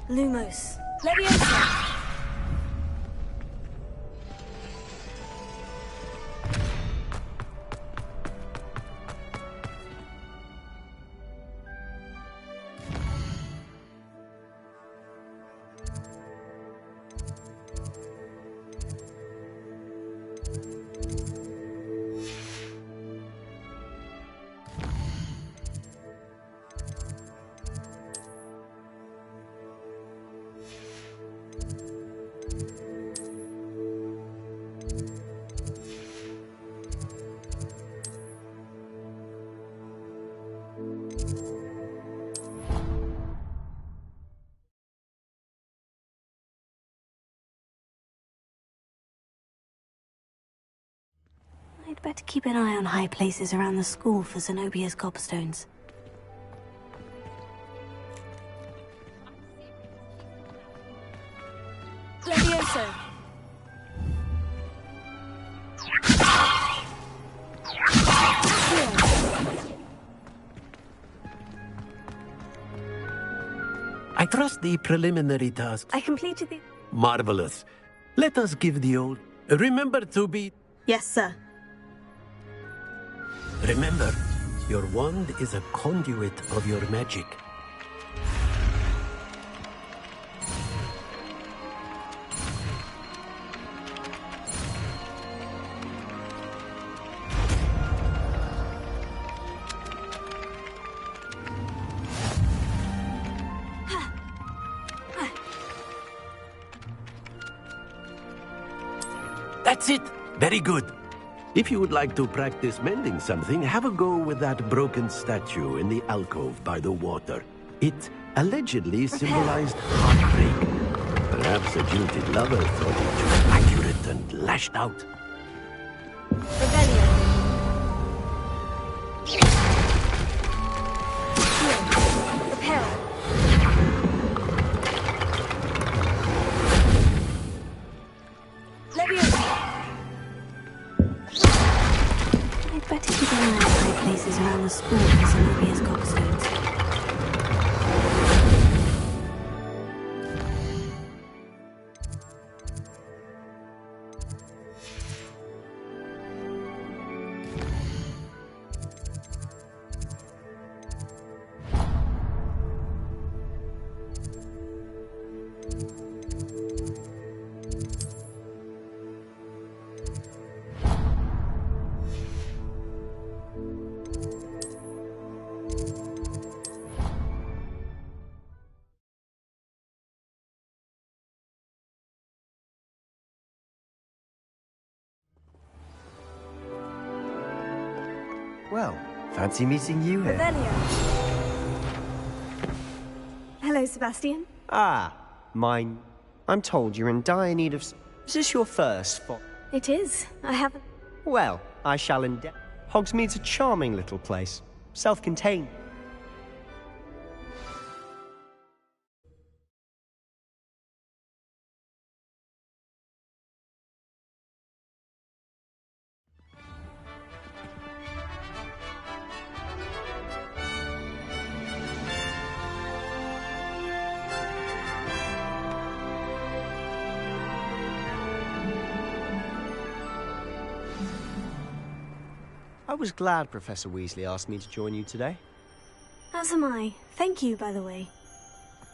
Lumos. Leviosa. I'd better keep an eye on high places around the school for Zenobia's gobstones. Levioso. I trust the preliminary tasks. I completed the... Marvelous. Let us give the old... Remember to be... Yes, sir. Remember, your wand is a conduit of your magic. That's it. Very good. If you would like to practice mending something, have a go with that broken statue in the alcove by the water. It allegedly symbolized heartbreak. Perhaps a jilted lover thought it too accurate and lashed out. I'd better keep an eye on high places around the school for some obvious cockstones. Well, fancy meeting you here. Hello, Sebastian. Ah, mine. I'm told you're in dire need of... Is this your first spot? It is. I haven't... Well, I shall endeavour. Hogsmeade's a charming little place. Self-contained. I was glad Professor Weasley asked me to join you today. As am I. Thank you, by the way.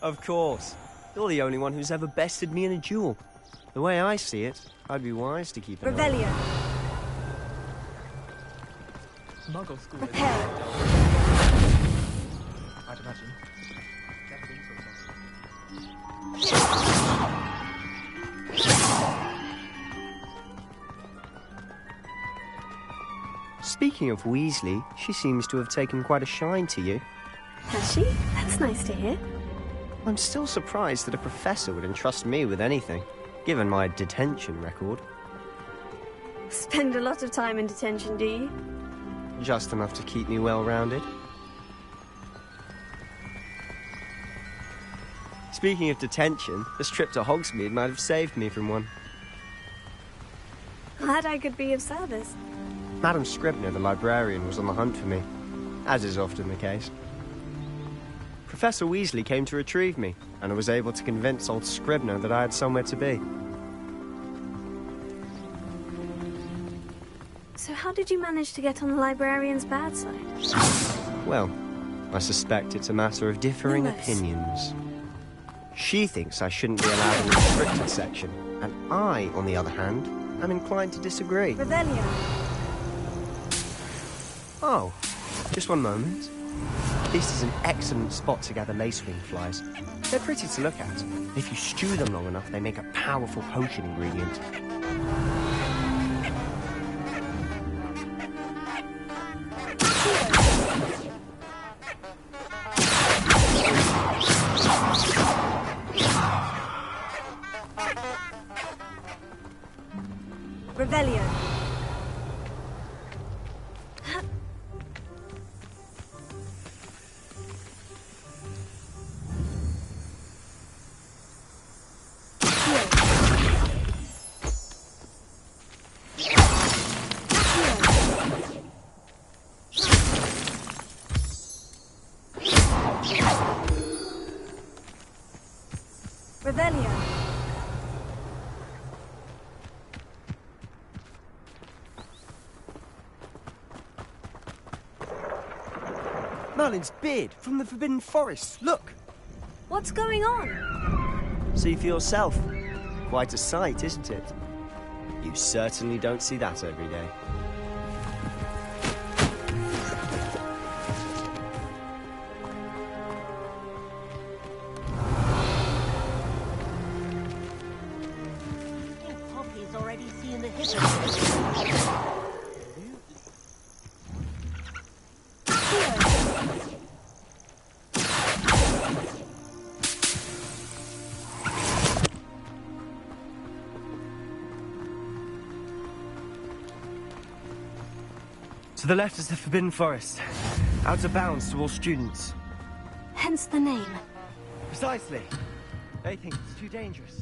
Of course. You're the only one who's ever bested me in a duel. The way I see it, I'd be wise to keep an eye. Revelio. Muggle school. Prepare. I'd imagine. Speaking of Weasley, she seems to have taken quite a shine to you. Has she? That's nice to hear. I'm still surprised that a professor would entrust me with anything, given my detention record. Spend a lot of time in detention, do you? Just enough to keep me well-rounded. Speaking of detention, this trip to Hogsmeade might have saved me from one. Glad I could be of service. Madam Scribner, the librarian, was on the hunt for me, as is often the case. Professor Weasley came to retrieve me, and I was able to convince old Scribner that I had somewhere to be. So how did you manage to get on the librarian's bad side? Well, I suspect it's a matter of differing opinions. She thinks I shouldn't be allowed in the restricted section, and I, on the other hand, am inclined to disagree. Revelio. Oh, just one moment. This is an excellent spot to gather lacewing flies. They're pretty to look at. If you stew them long enough, they make a powerful potion ingredient. Revelio. Revelio. Merlin's beard from the Forbidden Forest. Look! What's going on? See for yourself. Quite a sight, isn't it? You certainly don't see that every day. Poppy's already seen the history. the left is the Forbidden Forest. Out of bounds to all students. Hence the name. Precisely. They think it's too dangerous.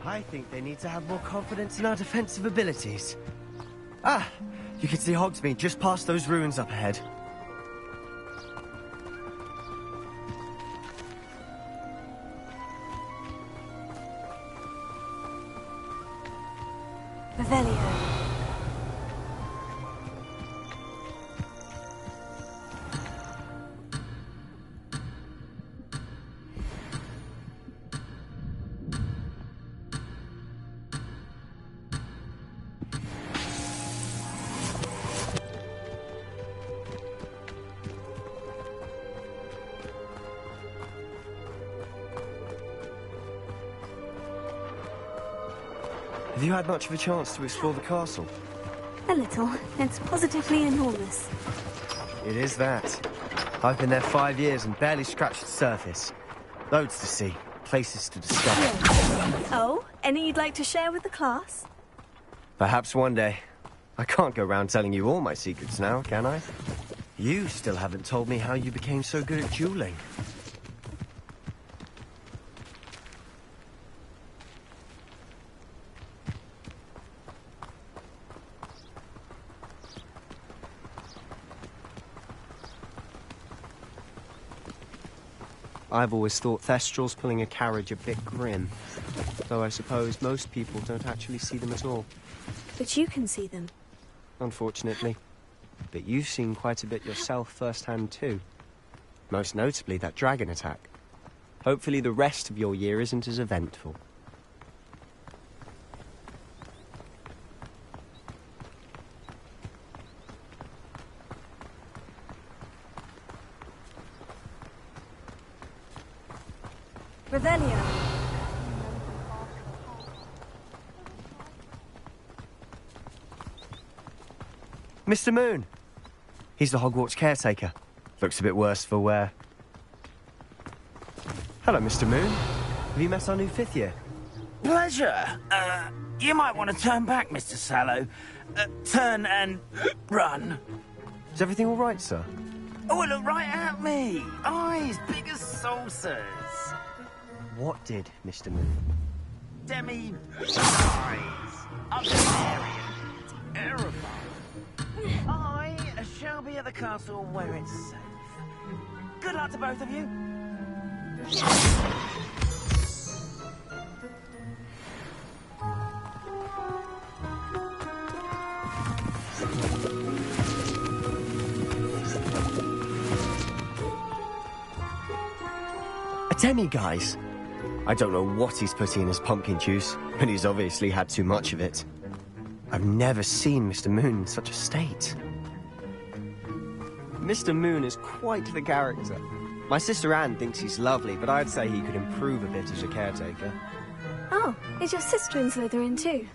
I think they need to have more confidence in our defensive abilities. Ah! You can see Hogsmeade just past those ruins up ahead. Revelio. Have you had much of a chance to explore the castle? A little. It's positively enormous. It is that. I've been there 5 years and barely scratched the surface. Loads to see, places to discover. Oh, any you'd like to share with the class? Perhaps one day. I can't go around telling you all my secrets now, can I? You still haven't told me how you became so good at dueling. I've always thought Thestrals pulling a carriage a bit grim, though I suppose most people don't actually see them at all. But you can see them. Unfortunately. But you've seen quite a bit yourself firsthand too. Most notably that dragon attack. Hopefully the rest of your year isn't as eventful. Revelio. Mr. Moon! He's the Hogwarts caretaker. Looks a bit worse for wear. Hello, Mr. Moon. Have you met our new 5th year? Pleasure. You might want to turn back, Mr. Sallow. Turn and run. Is everything all right, sir? Oh, look right at me. Eyes big as saucers. What did, Mr. Moon? Demi eyes. Up in the area. Terrifying. I shall be at the castle where it's safe. Good luck to both of you. A demi-guise? I don't know what he's putting in his pumpkin juice, but he's obviously had too much of it. I've never seen Mr. Moon in such a state. Mr. Moon is quite the character. My sister Anne thinks he's lovely, but I'd say he could improve a bit as a caretaker. Oh, is your sister in Slytherin too?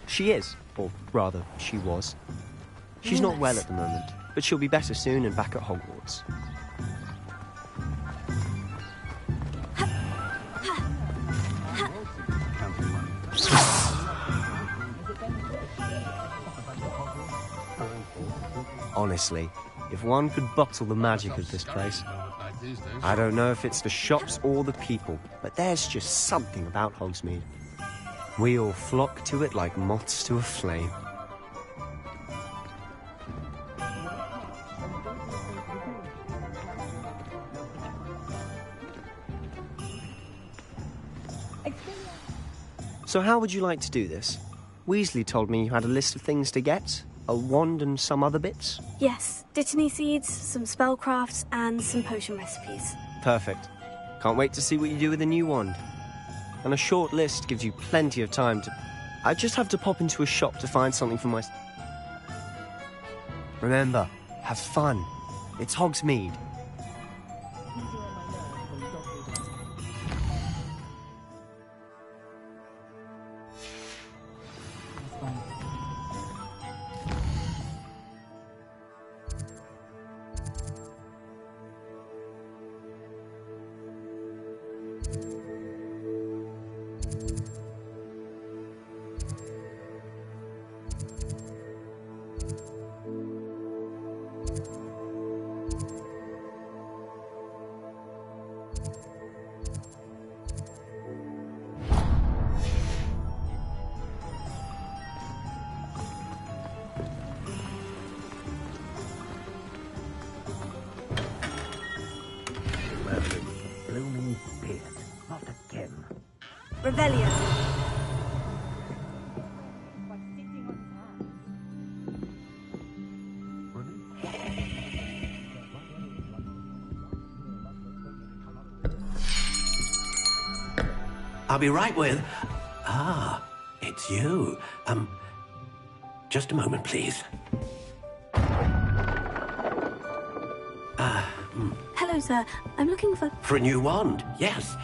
She is, or rather, she was. She's not well at the moment, but she'll be better soon and back at Hogwarts. Honestly, if one could bottle the magic of this place, I don't know if it's the shops or the people, but there's just something about Hogsmeade. We all flock to it like moths to a flame. So how would you like to do this? Weasley told me you had a list of things to get. A wand and some other bits? Yes, Dittany seeds, some spellcrafts, and some potion recipes. Perfect. Can't wait to see what you do with the new wand. And a short list gives you plenty of time to... I just have to pop into a shop to find something for my... Remember, have fun. It's Hogsmeade. Revelio. I'll be right with... Ah, it's you. Just a moment, please. Hello, sir. I'm looking for... For a new wand, yes.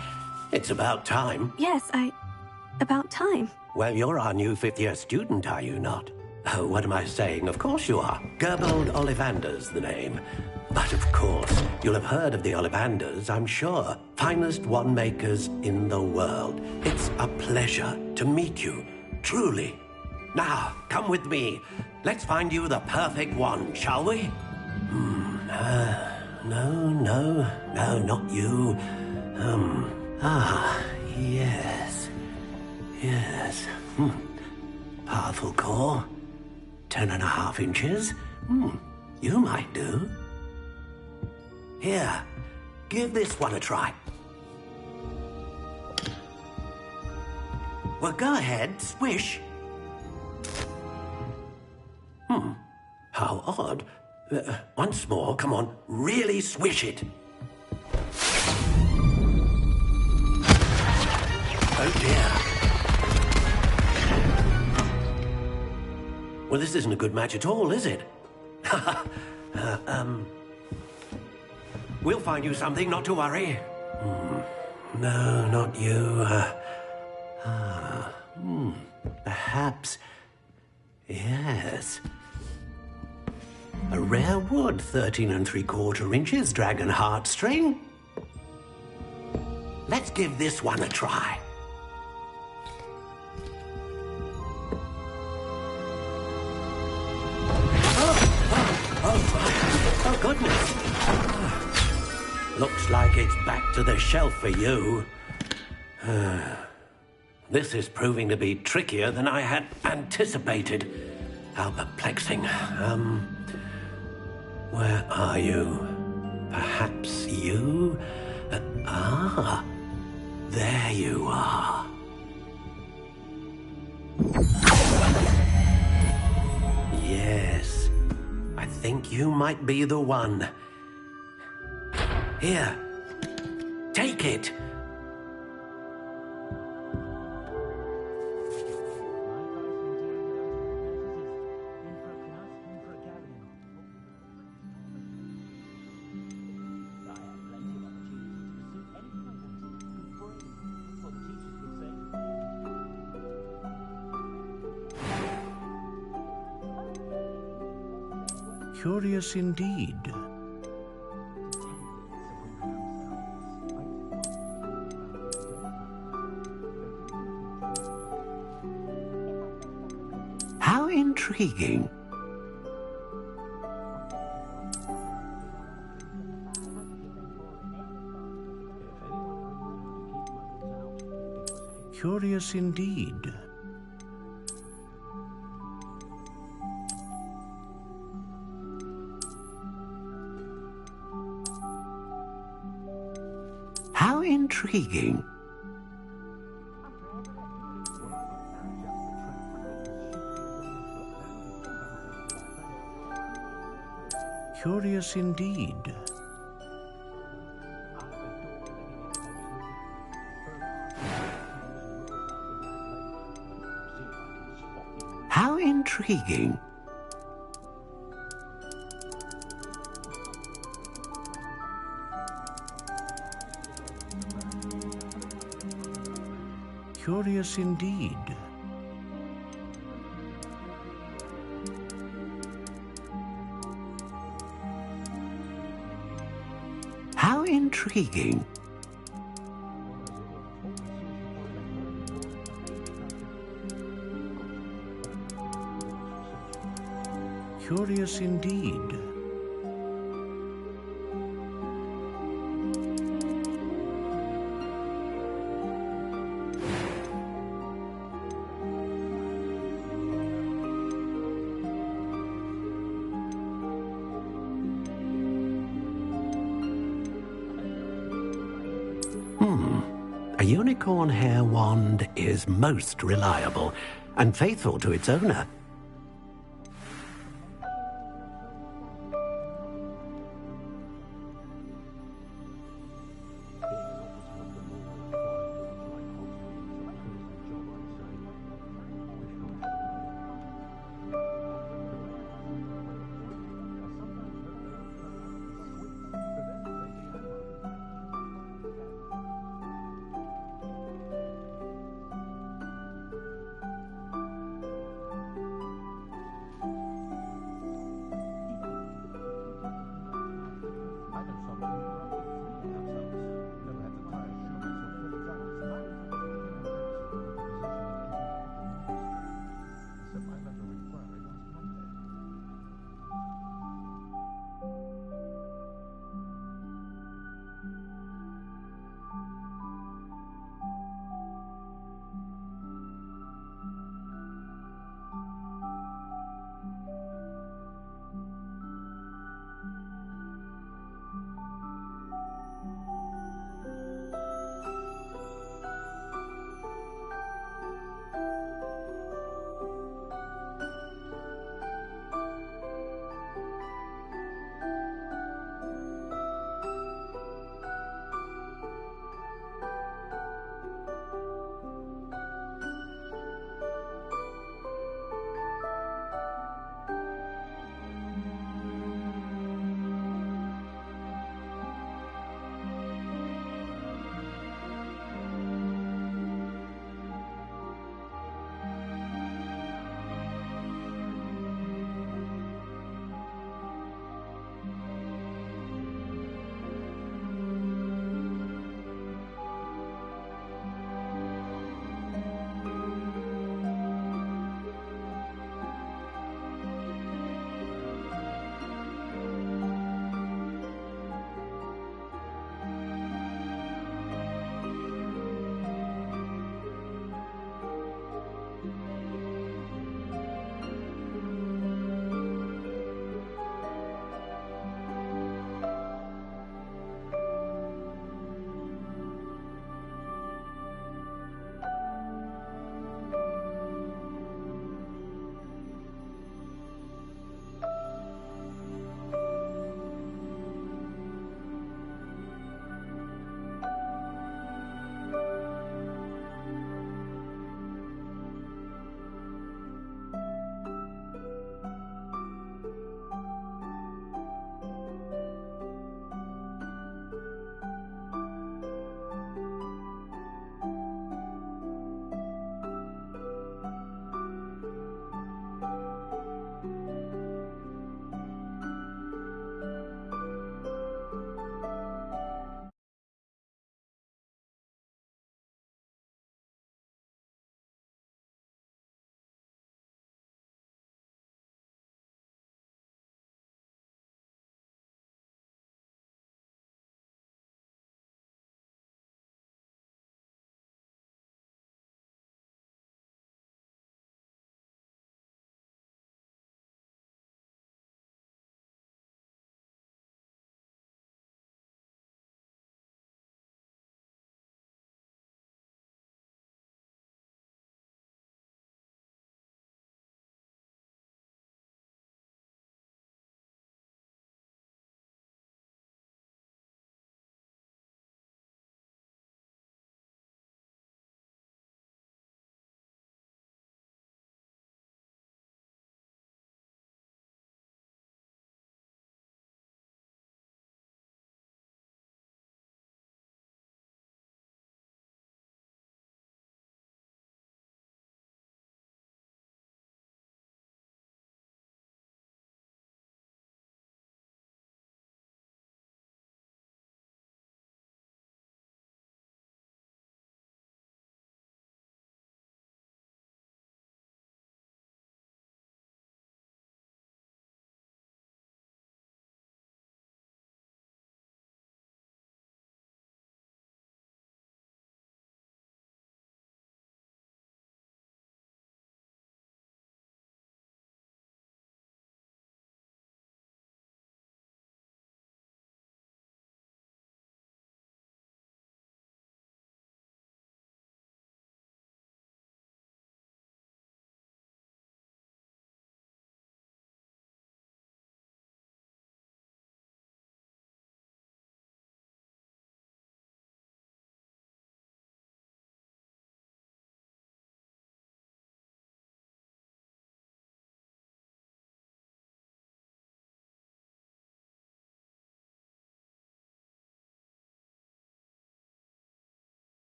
It's about time. Yes, about time. Well, you're our new fifth-year student, are you not? Oh, what am I saying? Of course you are. Gerbold Ollivander's the name. But of course, you'll have heard of the Ollivanders, I'm sure. Finest wand makers in the world. It's a pleasure to meet you, truly. Now, come with me. Let's find you the perfect wand, shall we? No, not you. Yes. Yes. Powerful core. 10.5 inches. You might do. Here, give this one a try. Well, go ahead, swish. How odd. Once more, come on, really swish it. Oh dear. Well, this isn't a good match at all, is it? We'll find you something, not to worry. No, not you. Perhaps... Yes. A rare wood, 13 3/4 inches, dragon heartstring. Let's give this one a try. Oh, goodness. Looks like it's back to the shelf for you. This is proving to be trickier than I had anticipated. How perplexing. Where are you? Perhaps you? There you are. Yes, I think you might be the one. Here, take it. Curious indeed. How intriguing. Curious indeed. How intriguing. Curious indeed. How intriguing. Curious indeed. How intriguing. Curious indeed. A unicorn hair wand is most reliable and faithful to its owner.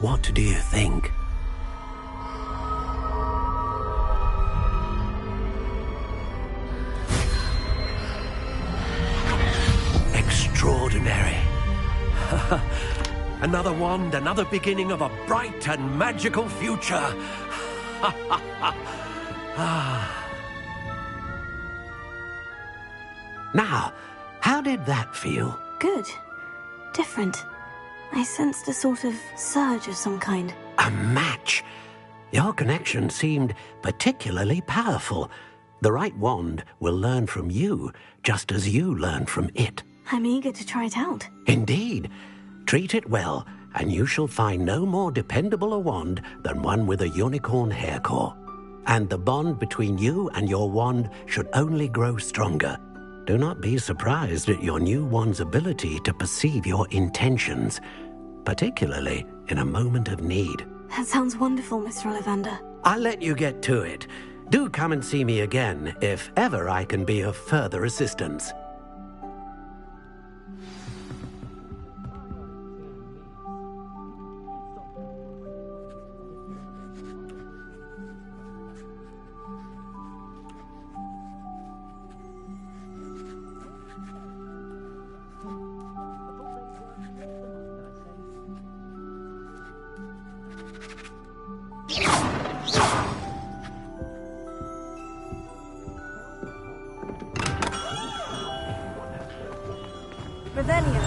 What do you think? Extraordinary. Another wand, another beginning of a bright and magical future. Now, how did that feel? Good. Different. I sensed a sort of surge of some kind. A match? Your connection seemed particularly powerful. The right wand will learn from you, just as you learn from it. I'm eager to try it out. Indeed. Treat it well, and you shall find no more dependable a wand than one with a unicorn hair core. And the bond between you and your wand should only grow stronger. Do not be surprised at your new wand's ability to perceive your intentions, particularly in a moment of need. That sounds wonderful, Mr. Ollivander. I'll let you get to it. Do come and see me again if ever I can be of further assistance. Revelio.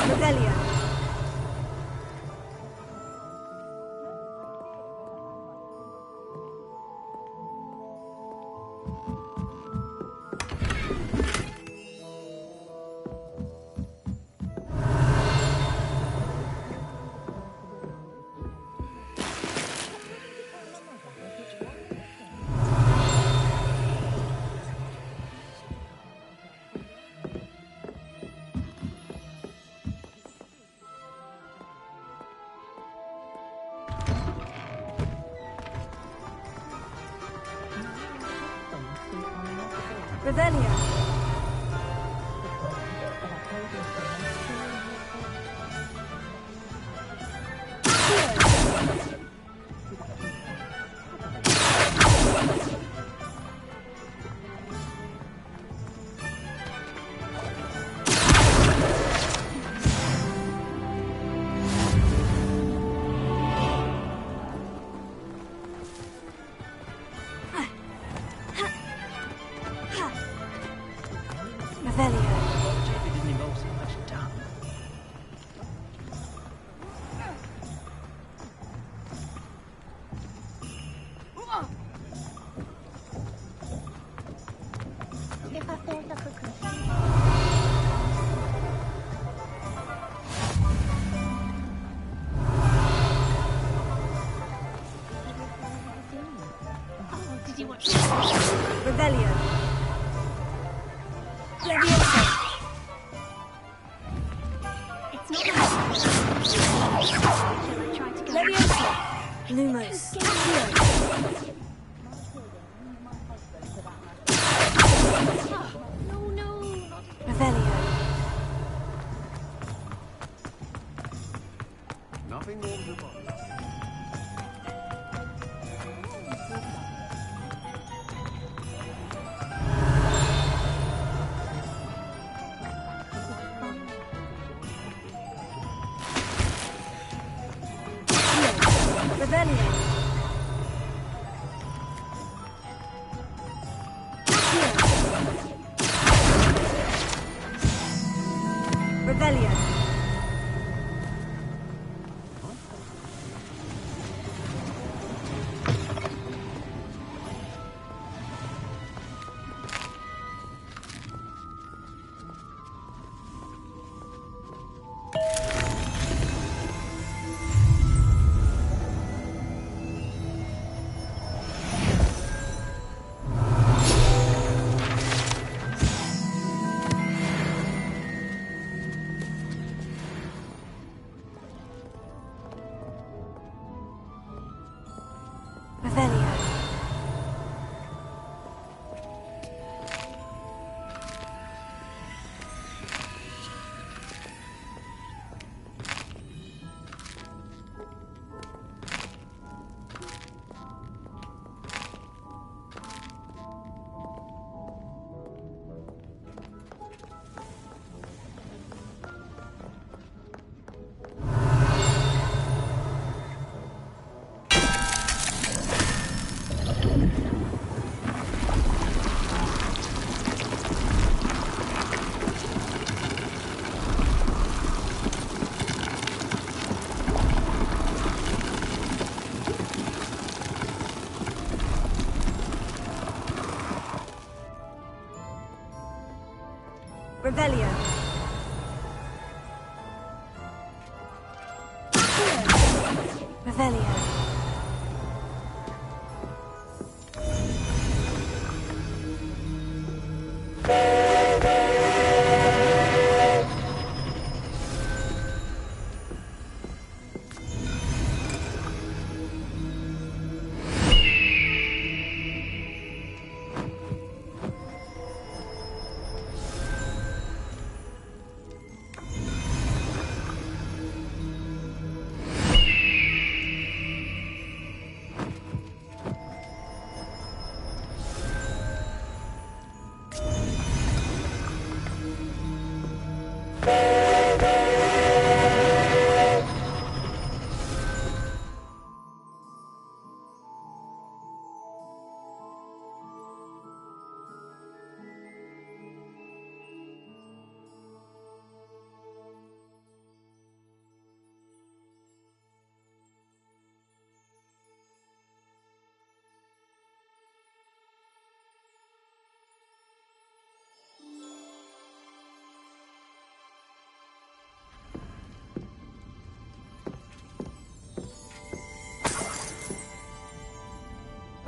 Revelio. Revelio. Revelio. Leviosa. It's not Leviosa. Lumos. Revelio. Nothing more than Revelio. Revelio. Revelio. Revelio.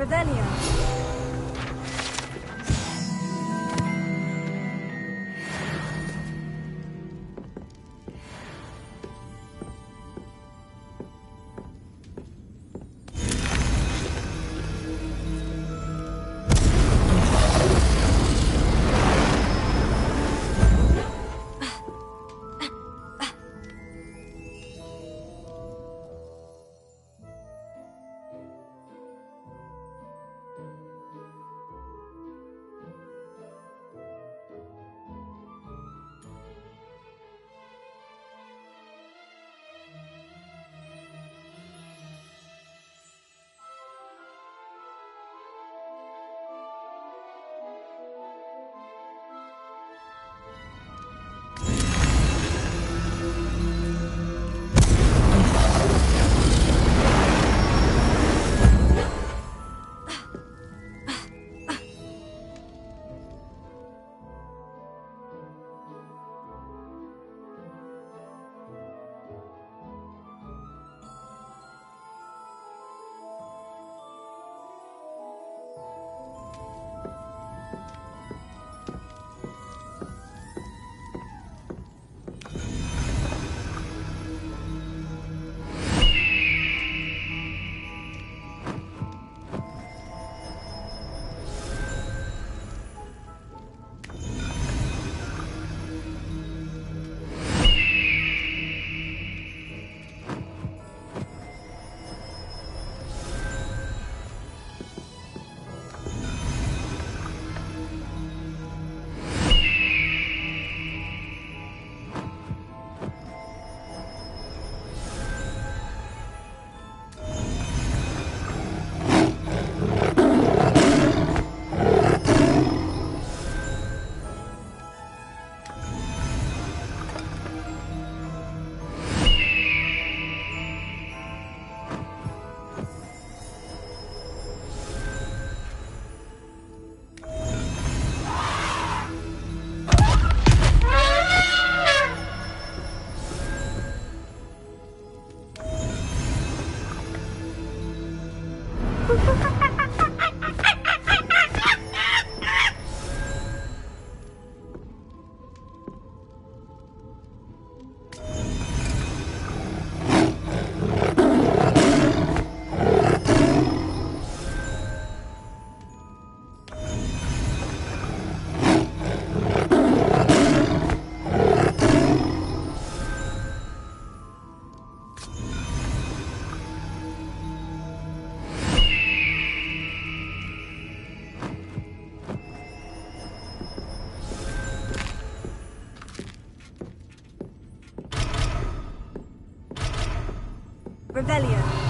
Revelio. Revelio.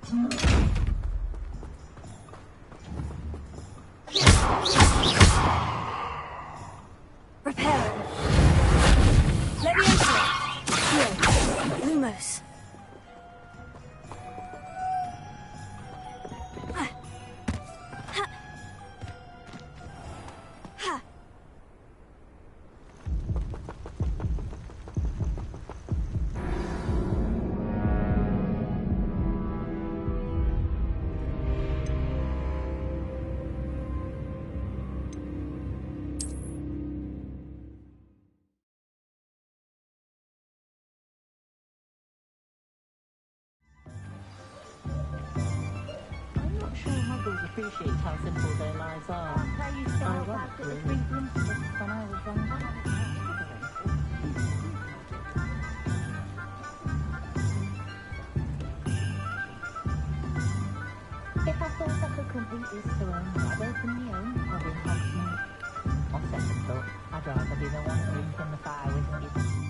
Repair it. Let me enter it. Here, Lumos. Appreciate how simple their lives are. I once really when I was younger. If I thought I could complete this alone, I'd open my own pub in Hogsmeade. On second thought, I'd rather be the one drinking the fire with me.